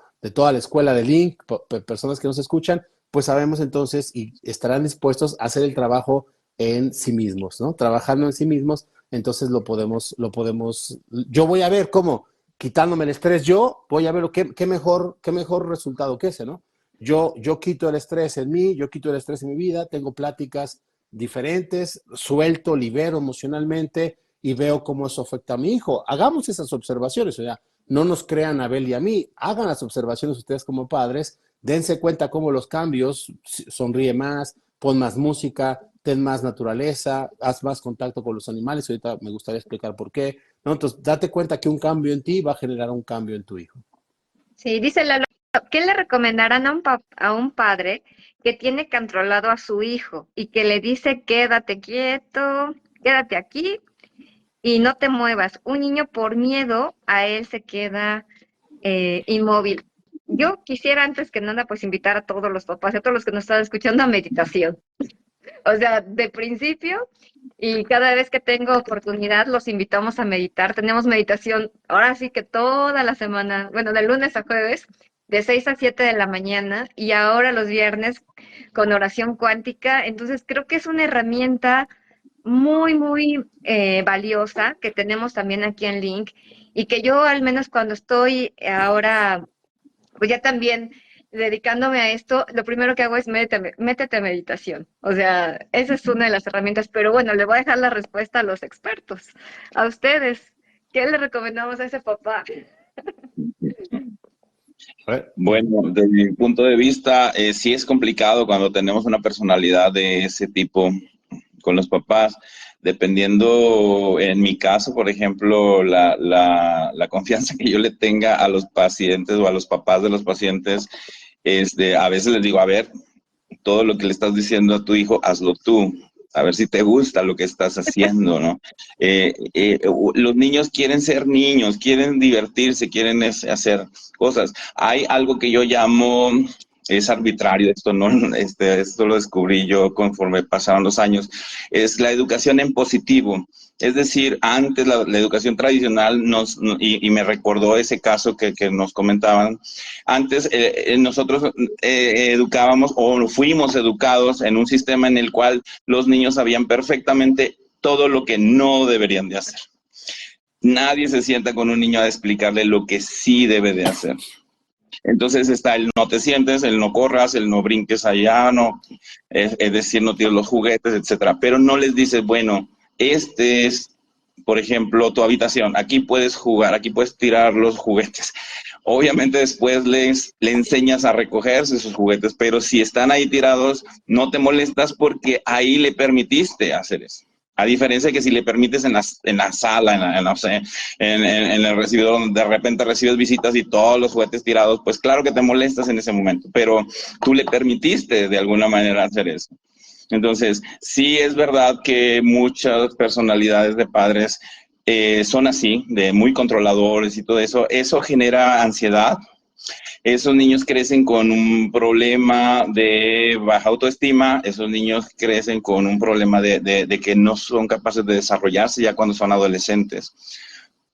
escuela de Link, personas que nos escuchan, pues sabemos entonces y estarán dispuestos a hacer el trabajo en sí mismos, ¿no? Trabajando en sí mismos, entonces yo voy a ver cómo, quitándome el estrés, yo voy a ver qué mejor resultado que ese, ¿no? Yo quito el estrés en mí, yo quito el estrés en mi vida, tengo pláticas diferentes, suelto, libero emocionalmente y veo cómo eso afecta a mi hijo. Hagamos esas observaciones, o sea, no nos crean a Abel y a mí, hagan las observaciones ustedes como padres, dense cuenta cómo los cambios, sonríe más, pon más música, ten más naturaleza, haz más contacto con los animales, ahorita me gustaría explicar por qué, ¿no? Entonces, date cuenta que un cambio en ti va a generar un cambio en tu hijo. Sí, dice Lalo, ¿qué le recomendarán a un padre que tiene controlado a su hijo y que le dice quédate quieto, quédate aquí y no te muevas? Un niño por miedo a él se queda inmóvil. Yo quisiera antes que nada pues invitar a todos los papás, a todos los que nos están escuchando a meditación. O sea, de principio y cada vez que tengo oportunidad los invitamos a meditar. Tenemos meditación ahora sí que toda la semana, bueno, de lunes a jueves, de 6 a 7 de la mañana y ahora los viernes con oración cuántica. Entonces creo que es una herramienta muy, muy valiosa que tenemos también aquí en Link y que yo al menos cuando estoy ahora, pues ya también dedicándome a esto, lo primero que hago es métete a meditación. O sea, esa es una de las herramientas, pero bueno, le voy a dejar la respuesta a los expertos, a ustedes. ¿Qué le recomendamos a ese papá? Bueno, desde mi punto de vista, sí es complicado cuando tenemos una personalidad de ese tipo con los papás, dependiendo, en mi caso, por ejemplo, la confianza que yo le tenga a los pacientes o a los papás de los pacientes, a veces les digo, a ver, todo lo que le estás diciendo a tu hijo, hazlo tú. A ver si te gusta lo que estás haciendo, ¿no? Los niños quieren ser niños, quieren divertirse, quieren hacer cosas. Hay algo que yo llamo, es arbitrario, esto no, esto lo descubrí yo conforme pasaron los años, es la educación en positivo. Es decir, antes la educación tradicional y me recordó ese caso que nos comentaban, antes nosotros educábamos o fuimos educados en un sistema en el cual los niños sabían perfectamente todo lo que no deberían de hacer. Nadie se sienta con un niño a explicarle lo que sí debe de hacer. Entonces está el no te sientes, el no corras, el no brinques allá, no, es decir, no tires los juguetes, etcétera. Pero no les dices, bueno, este es, por ejemplo, tu habitación. Aquí puedes jugar, aquí puedes tirar los juguetes. Obviamente después le enseñas a recogerse sus juguetes, pero si están ahí tirados, no te molestas porque ahí le permitiste hacer eso. A diferencia de que si le permites en la sala, no sé, en el recibidor, donde de repente recibes visitas y todos los juguetes tirados, pues claro que te molestas en ese momento, pero tú le permitiste de alguna manera hacer eso. Entonces, sí es verdad que muchas personalidades de padres son así, de muy controladores y todo eso. Eso genera ansiedad. Esos niños crecen con un problema de baja autoestima, esos niños crecen con un problema de que no son capaces de desarrollarse ya cuando son adolescentes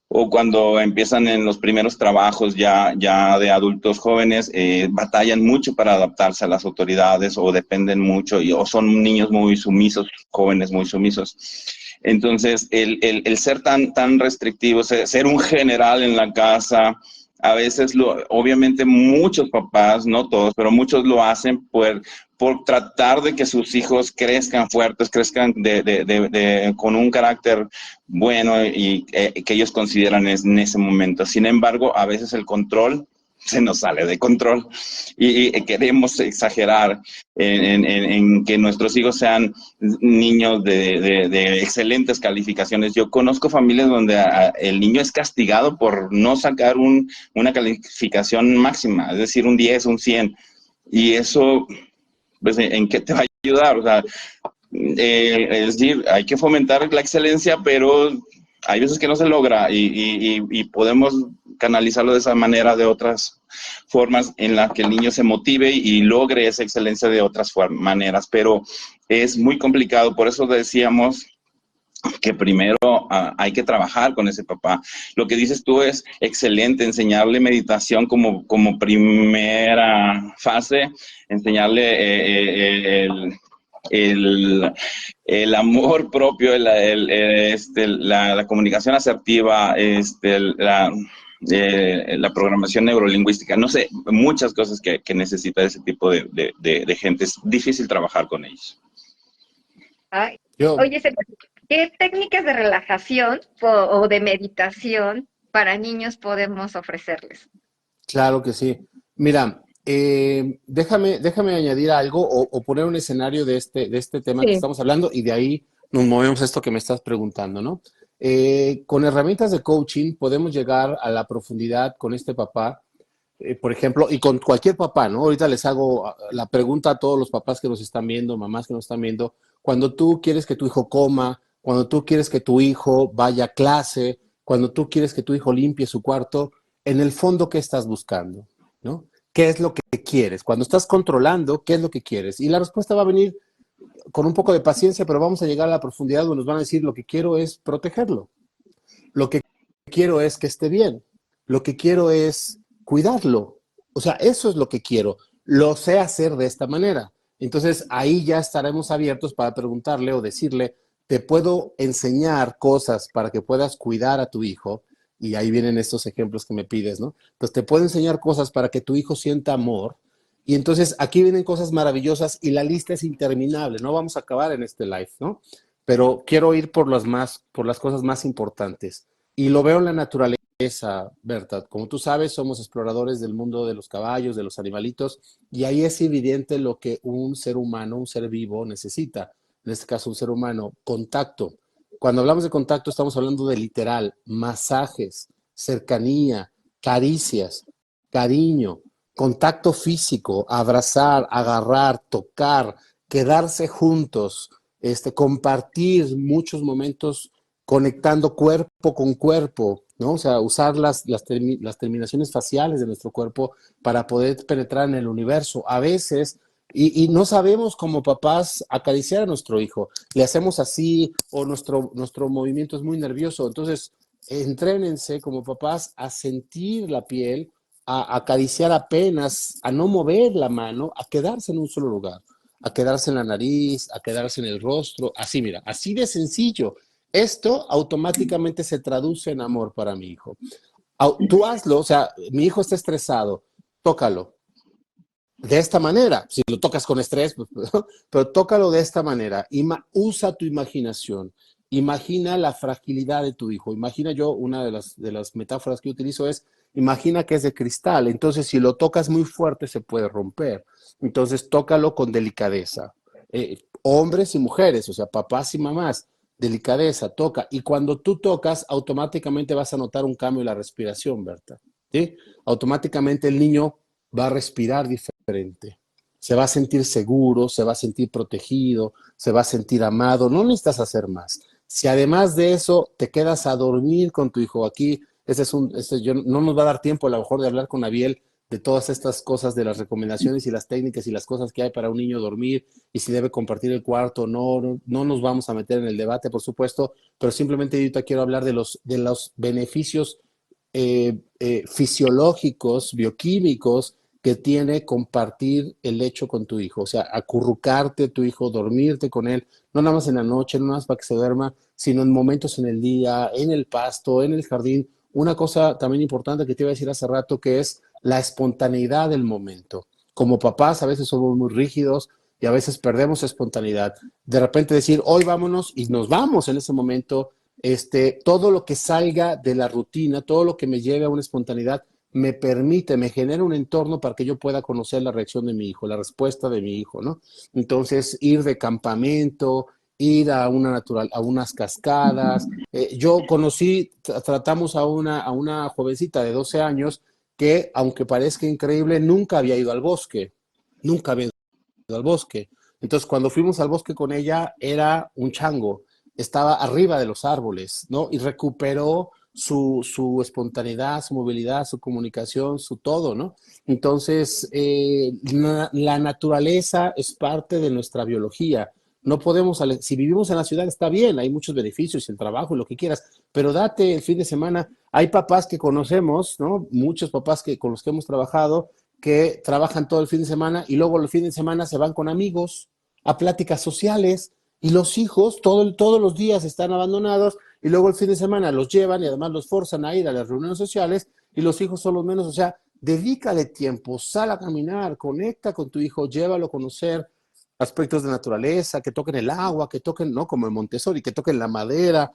o cuando empiezan en los primeros trabajos ya de adultos jóvenes, batallan mucho para adaptarse a las autoridades o dependen mucho o son niños muy sumisos, jóvenes muy sumisos. Entonces, el ser tan restrictivo, ser un general en la casa, a veces, obviamente muchos papás, no todos, pero muchos lo hacen por tratar de que sus hijos crezcan fuertes, crezcan con un carácter bueno y que ellos consideran en ese momento. Sin embargo, a veces el control se nos sale de control y queremos exagerar en que nuestros hijos sean niños de excelentes calificaciones. Yo conozco familias donde el niño es castigado por no sacar una calificación máxima, es decir, un 10, un 100, y eso, pues, ¿en qué te va a ayudar? O sea, es decir, hay que fomentar la excelencia, pero hay veces que no se logra y podemos canalizarlo de esa manera, de otras formas en las que el niño se motive y logre esa excelencia de otras maneras, pero es muy complicado. Por eso decíamos que primero hay que trabajar con ese papá. Lo que dices tú es excelente, enseñarle meditación como primera fase, enseñarle el amor propio, la comunicación asertiva, la programación neurolingüística, no sé, muchas cosas que necesita ese tipo de gente. Es difícil trabajar con ellos. Ay, oye, ¿qué técnicas de relajación o de meditación para niños podemos ofrecerles? Claro que sí. Mira, déjame añadir algo o poner un escenario de este tema que Sí. estamos hablando y de ahí nos movemos a esto que me estás preguntando, ¿no? Con herramientas de coaching podemos llegar a la profundidad con este papá, por ejemplo, y con cualquier papá, ¿no? Ahorita les hago la pregunta a todos los papás que nos están viendo, mamás que nos están viendo. Cuando tú quieres que tu hijo coma, cuando tú quieres que tu hijo vaya a clase, cuando tú quieres que tu hijo limpie su cuarto, en el fondo, ¿qué estás buscando? ¿No? ¿Qué es lo que quieres? Cuando estás controlando, ¿qué es lo que quieres? Y la respuesta va a venir con un poco de paciencia, pero vamos a llegar a la profundidad donde nos van a decir, lo que quiero es protegerlo. Lo que quiero es que esté bien. Lo que quiero es cuidarlo. O sea, eso es lo que quiero. Lo sé hacer de esta manera. Entonces, ahí ya estaremos abiertos para preguntarle o decirle, te puedo enseñar cosas para que puedas cuidar a tu hijo, y ahí vienen estos ejemplos que me pides, ¿no? Entonces te puedo enseñar cosas para que tu hijo sienta amor, y entonces aquí vienen cosas maravillosas y la lista es interminable, no vamos a acabar en este live, ¿no? Pero quiero ir por las cosas más importantes. Y lo veo en la naturaleza, Berta. Como tú sabes, somos exploradores del mundo de los caballos, de los animalitos, y ahí es evidente lo que un ser humano, un ser vivo necesita. En este caso, un ser humano, contacto. Cuando hablamos de contacto, estamos hablando de literal, masajes, cercanía, caricias, cariño, contacto físico, abrazar, agarrar, tocar, quedarse juntos, compartir muchos momentos conectando cuerpo con cuerpo, ¿no? O sea, usar las terminaciones faciales de nuestro cuerpo para poder penetrar en el universo. A veces, y no sabemos como papás acariciar a nuestro hijo, le hacemos así o nuestro movimiento es muy nervioso. Entonces, entrénense como papás a sentir la piel, a acariciar apenas, a no mover la mano, a quedarse en un solo lugar, a quedarse en la nariz, a quedarse en el rostro, así mira, así de sencillo. Esto automáticamente se traduce en amor para mi hijo. Tú hazlo, o sea, mi hijo está estresado, tócalo. De esta manera, si lo tocas con estrés, pues, pero tócalo de esta manera. Usa tu imaginación. Imagina la fragilidad de tu hijo. Imagina yo, una de las metáforas que yo utilizo es, imagina que es de cristal. Entonces, si lo tocas muy fuerte, se puede romper. Entonces, tócalo con delicadeza. Hombres y mujeres, o sea, papás y mamás, delicadeza, toca. Y cuando tú tocas, automáticamente vas a notar un cambio en la respiración, Berta. ¿Sí? Automáticamente el niño va a respirar diferente, se va a sentir seguro, se va a sentir protegido, se va a sentir amado, no necesitas hacer más. Si además de eso te quedas a dormir con tu hijo, aquí, no nos va a dar tiempo a lo mejor de hablar con Abiel de todas estas cosas, de las recomendaciones y las técnicas y las cosas que hay para un niño dormir y si debe compartir el cuarto, no nos vamos a meter en el debate, por supuesto, pero simplemente ahorita quiero hablar de los beneficios fisiológicos, bioquímicos, que tiene compartir el lecho con tu hijo, o sea, acurrucarte a tu hijo, dormirte con él, no nada más en la noche, no nada más para que se duerma, sino en momentos en el día, en el pasto, en el jardín. Una cosa también importante que te iba a decir hace rato, que es la espontaneidad del momento. Como papás a veces somos muy rígidos y a veces perdemos espontaneidad. De repente decir, hoy vámonos y nos vamos en ese momento, todo lo que salga de la rutina, todo lo que me lleve a una espontaneidad, me genera un entorno para que yo pueda conocer la reacción de mi hijo, la respuesta de mi hijo, ¿no? Entonces, ir de campamento, ir a a unas cascadas. Tratamos a una jovencita de 12 años que, aunque parezca increíble, nunca había ido al bosque, nunca había ido al bosque. Entonces, cuando fuimos al bosque con ella, era un chango, estaba arriba de los árboles, ¿no? Y recuperó su espontaneidad, su movilidad, su comunicación, su todo, ¿no? Entonces, la naturaleza es parte de nuestra biología. No podemos, si vivimos en la ciudad está bien, hay muchos beneficios, el trabajo, lo que quieras, pero date el fin de semana. Hay papás que conocemos, ¿no? Muchos papás con los que hemos trabajado, que trabajan todo el fin de semana y luego el fin de semana se van con amigos a pláticas sociales y los hijos todos los días están abandonados y luego el fin de semana los llevan y además los forzan a ir a las reuniones sociales y los hijos son los menos. O sea, dedícale tiempo, sal a caminar, conecta con tu hijo, llévalo a conocer aspectos de naturaleza, que toquen el agua, que toquen, ¿no? Como en Montessori, que toquen la madera.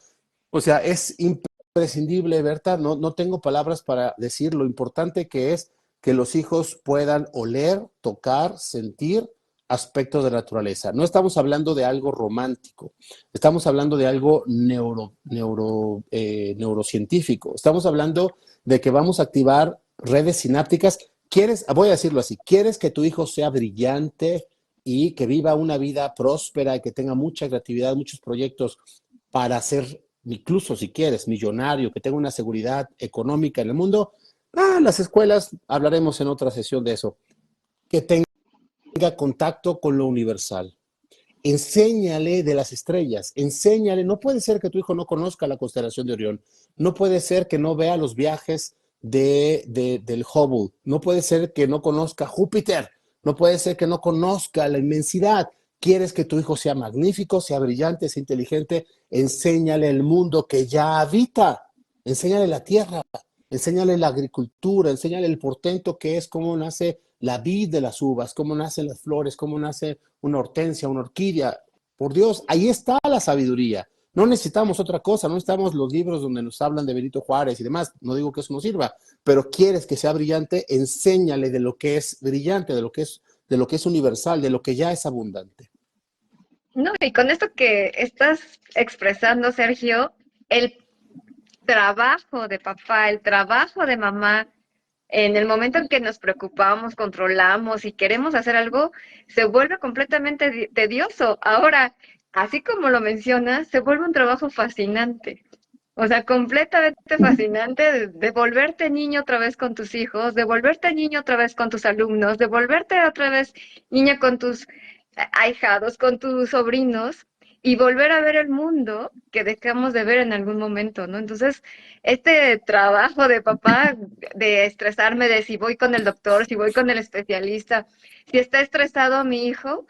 O sea, es imprescindible, Berta, no tengo palabras para decir lo importante que es que los hijos puedan oler, tocar, sentir aspectos de naturaleza. No estamos hablando de algo romántico, estamos hablando de algo neurocientífico. Estamos hablando de que vamos a activar redes sinápticas. Voy a decirlo así, ¿quieres que tu hijo sea brillante y que viva una vida próspera y que tenga mucha creatividad, muchos proyectos para ser, incluso si quieres, millonario, que tenga una seguridad económica en el mundo? Las escuelas, hablaremos en otra sesión de eso. Que tenga contacto con lo universal. Enséñale de las estrellas, enséñale. No puede ser que tu hijo no conozca la constelación de Orión, no puede ser que no vea los viajes del Hubble, no puede ser que no conozca Júpiter, no puede ser que no conozca la inmensidad. ¿Quieres que tu hijo sea magnífico, sea brillante, sea inteligente? Enséñale el mundo que ya habita. Enséñale la tierra, enséñale la agricultura, enséñale el portento que es, cómo nace la vid de las uvas, cómo nacen las flores, cómo nace una hortensia, una orquídea. Por Dios, ahí está la sabiduría. No necesitamos otra cosa, no necesitamos los libros donde nos hablan de Benito Juárez y demás. No digo que eso no sirva, pero quieres que sea brillante, enséñale de lo que es brillante, de lo que es universal, de lo que ya es abundante. No, y con esto que estás expresando, Sergio, el trabajo de papá, el trabajo de mamá, en el momento en que nos preocupamos, controlamos y queremos hacer algo, se vuelve completamente tedioso. Ahora, así como lo mencionas, se vuelve un trabajo fascinante. O sea, completamente fascinante de volverte niño otra vez con tus hijos, de volverte niño otra vez con tus alumnos, de volverte otra vez niña con tus ahijados, con tus sobrinos y volver a ver el mundo que dejamos de ver en algún momento, ¿no? Entonces, este trabajo de papá, de estresarme de si voy con el doctor, si voy con el especialista, si está estresado mi hijo,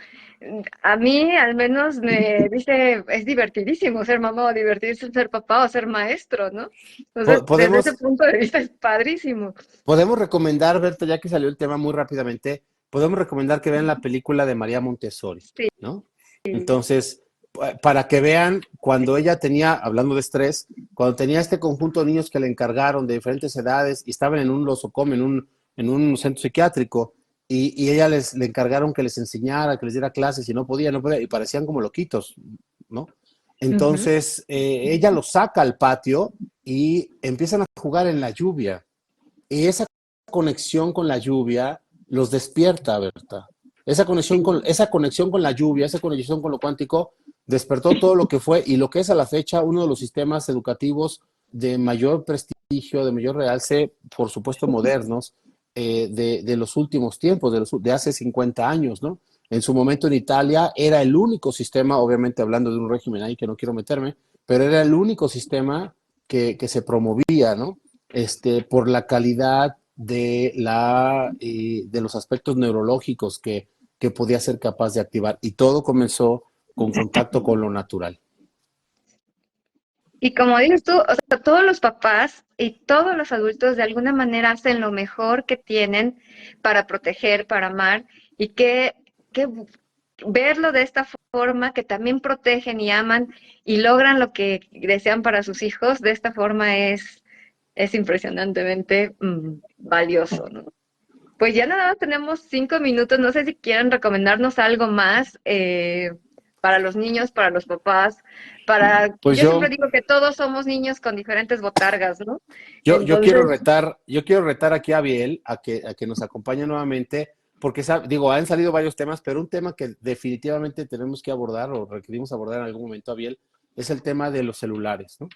a mí al menos me dice, es divertidísimo ser mamá o divertirse ser papá o ser maestro, ¿no? Entonces, desde ese Podemos, punto de vista es padrísimo. podemos recomendar, Berta, ya que salió el tema muy rápidamente, podemos recomendar que vean la película de María Montessori, Sí. ¿no? Entonces, para que vean, cuando ella tenía, hablando de estrés, cuando tenía este conjunto de niños que le encargaron de diferentes edades y estaban en un losocom, en un centro psiquiátrico, y ella le encargaron que les enseñara, que les diera clases y no podía, y parecían como loquitos, ¿no? Entonces, ella los saca al patio y empiezan a jugar en la lluvia. Y esa conexión con la lluvia los despierta, Berta. Esa conexión con la lluvia, esa conexión con lo cuántico, despertó todo lo que fue y lo que es a la fecha uno de los sistemas educativos de mayor prestigio, de mayor realce, por supuesto modernos, de los últimos tiempos, de hace 50 años, ¿no? En su momento en Italia era el único sistema, obviamente hablando de un régimen ahí que no quiero meterme, pero era el único sistema que se promovía, ¿no? Por la calidad de los aspectos neurológicos que podía ser capaz de activar. Y todo comenzó con contacto con lo natural. Y como dices tú, o sea, todos los papás y todos los adultos de alguna manera hacen lo mejor que tienen para proteger, para amar y que verlo de esta forma, que también protegen y aman y logran lo que desean para sus hijos, de esta forma es impresionantemente valioso, ¿no? Pues ya nada más tenemos 5 minutos, no sé si quieren recomendarnos algo más para los niños, para los papás, Pues yo siempre yo, digo que todos somos niños con diferentes botargas, ¿no? yo, yo quiero Entonces, retar, yo quiero retar aquí a Biel a que nos acompañe nuevamente, porque digo, han salido varios temas, pero un tema que definitivamente tenemos que abordar o requerimos abordar en algún momento a Biel es el tema de los celulares, ¿no?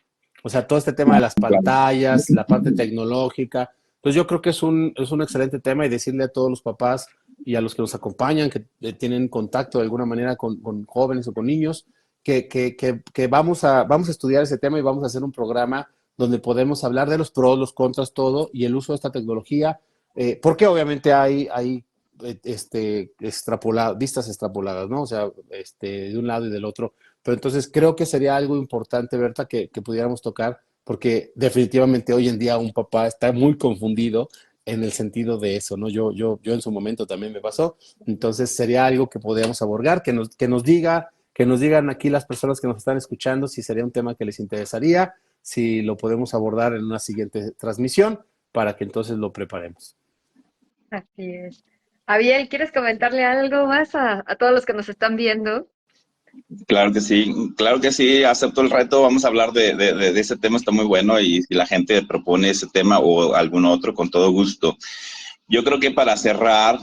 O sea, todo este tema de las pantallas, la parte tecnológica. Entonces yo creo que es un excelente tema y decirle a todos los papás y a los que nos acompañan, que tienen contacto de alguna manera con jóvenes o con niños, que vamos a estudiar ese tema y vamos a hacer un programa donde podemos hablar de los pros, los contras, todo, y el uso de esta tecnología, porque obviamente hay vistas extrapoladas, ¿no? O sea, de un lado y del otro. Pero entonces creo que sería algo importante, Berta, que pudiéramos tocar, porque definitivamente hoy en día un papá está muy confundido en el sentido de eso, ¿no? Yo en su momento también me pasó. Entonces sería algo que podríamos abordar, que nos digan aquí las personas que nos están escuchando si sería un tema que les interesaría, si lo podemos abordar en una siguiente transmisión, para que entonces lo preparemos. así es. Javier, ¿quieres comentarle algo más a todos los que nos están viendo? Claro que sí, acepto el reto, vamos a hablar de ese tema, está muy bueno y si la gente propone ese tema o algún otro, con todo gusto. Yo creo que para cerrar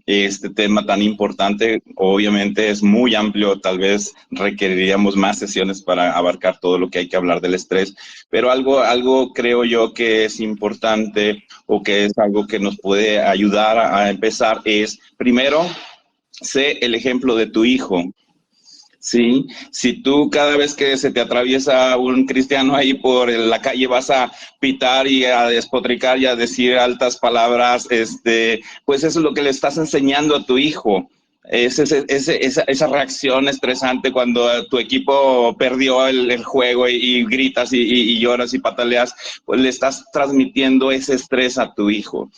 este tema tan importante, obviamente es muy amplio, tal vez requeriríamos más sesiones para abarcar todo lo que hay que hablar del estrés, pero algo creo yo que es importante o que es algo que nos puede ayudar a empezar es, primero, sé el ejemplo de tu hijo. Sí, si tú cada vez que se te atraviesa un cristiano ahí por la calle vas a pitar y a despotricar y a decir altas palabras, pues eso es lo que le estás enseñando a tu hijo. esa reacción estresante cuando tu equipo perdió el juego y gritas y lloras y pataleas, pues le estás transmitiendo ese estrés a tu hijo.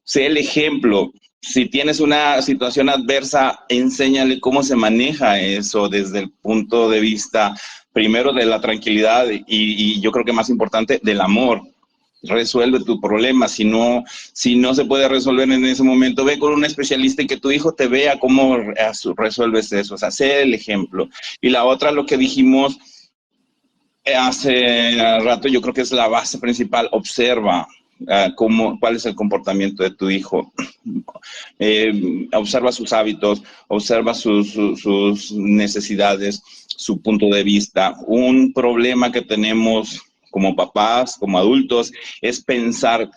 Sé el ejemplo. Si tienes una situación adversa, enséñale cómo se maneja eso desde el punto de vista, primero, de la tranquilidad y yo creo que más importante, del amor. Resuelve tu problema. Si no se puede resolver en ese momento, ve con un especialista y que tu hijo te vea cómo resuelves eso. O sea, sé el ejemplo. Y la otra, lo que dijimos hace rato, yo creo que es la base principal. Observa cuál es el comportamiento de tu hijo. Observa sus hábitos, observa sus necesidades, su punto de vista. Un problema que tenemos como papás, como adultos, es pensar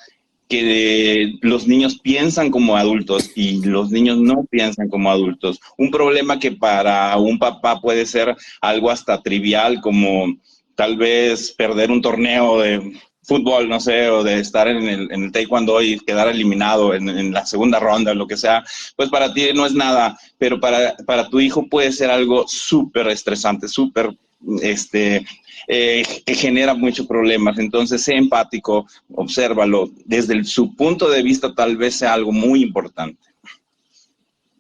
que los niños piensan como adultos y los niños no piensan como adultos. Un problema que para un papá puede ser algo hasta trivial, como tal vez perder un torneo de fútbol, no sé, o de estar en el taekwondo y quedar eliminado en la segunda ronda, lo que sea, pues para ti no es nada, pero para tu hijo puede ser algo súper estresante, súper que genera muchos problemas. Entonces, sé empático, obsérvalo. Desde su punto de vista, tal vez sea algo muy importante.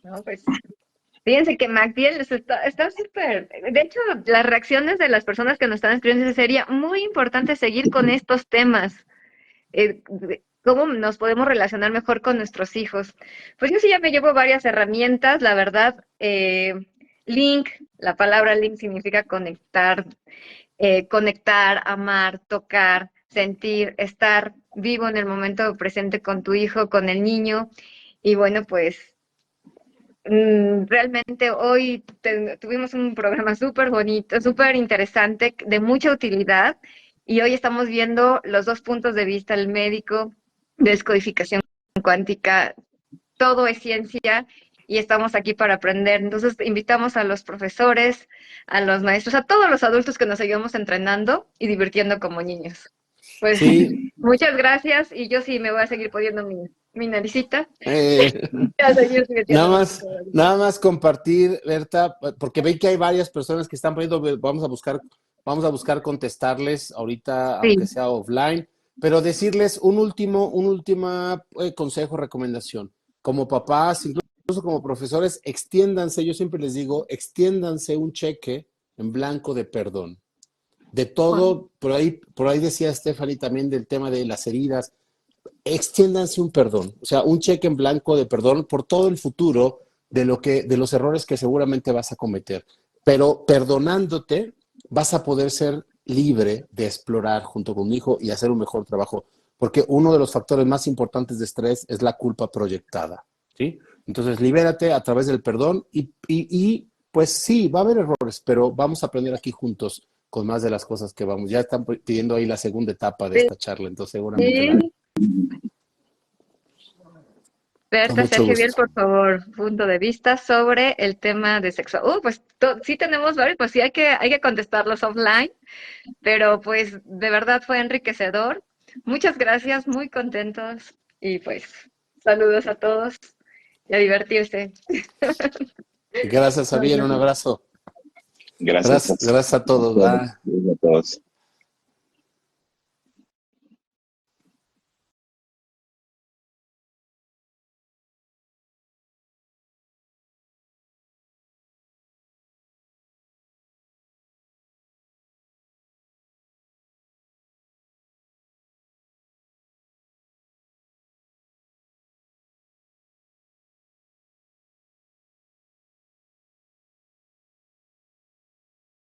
No, pues, fíjense que Magdiel está súper. De hecho, las reacciones de las personas que nos están escribiendo sería muy importante seguir con estos temas. ¿Cómo nos podemos relacionar mejor con nuestros hijos? Pues yo sí ya me llevo varias herramientas, la verdad. Link, la palabra link significa conectar. Conectar, amar, tocar, sentir, estar vivo en el momento presente con tu hijo, con el niño. Y bueno, pues realmente hoy tuvimos un programa súper bonito, súper interesante, de mucha utilidad. Y hoy estamos viendo los dos puntos de vista, el médico, descodificación cuántica, todo es ciencia y estamos aquí para aprender. Entonces, invitamos a los profesores, a los maestros, a todos los adultos que nos seguimos entrenando y divirtiendo como niños. Pues Sí. muchas gracias y yo sí me voy a seguir poniendo mi naricita. Nada más compartir, Berta, porque ven que hay varias personas que están poniendo, vamos a buscar contestarles ahorita, Sí. aunque sea offline, pero decirles un último consejo, recomendación. Como papás, incluso como profesores, extiéndanse, yo siempre les digo, extiéndanse un cheque en blanco de perdón. De todo, por ahí decía Stephanie también del tema de las heridas, extiéndanse un perdón, o sea, un cheque en blanco de perdón por todo el futuro de los errores que seguramente vas a cometer. Pero perdonándote, vas a poder ser libre de explorar junto con un hijo y hacer un mejor trabajo, porque uno de los factores más importantes de estrés es la culpa proyectada, ¿sí? Entonces, libérate a través del perdón y pues sí, va a haber errores, pero vamos a aprender aquí juntos con más de las cosas que vamos. Ya están pidiendo ahí la segunda etapa de esta charla, entonces seguramente Berta, mucho Sergio Biel, gusto. por favor, punto de vista sobre el tema de sexo. Pues sí tenemos varios, pues sí hay que contestarlos offline, pero pues de verdad fue enriquecedor. Muchas gracias, muy contentos y pues saludos a todos y a divertirse. Gracias, Javier, un abrazo. Gracias. Gracias a todos. Gracias a todos.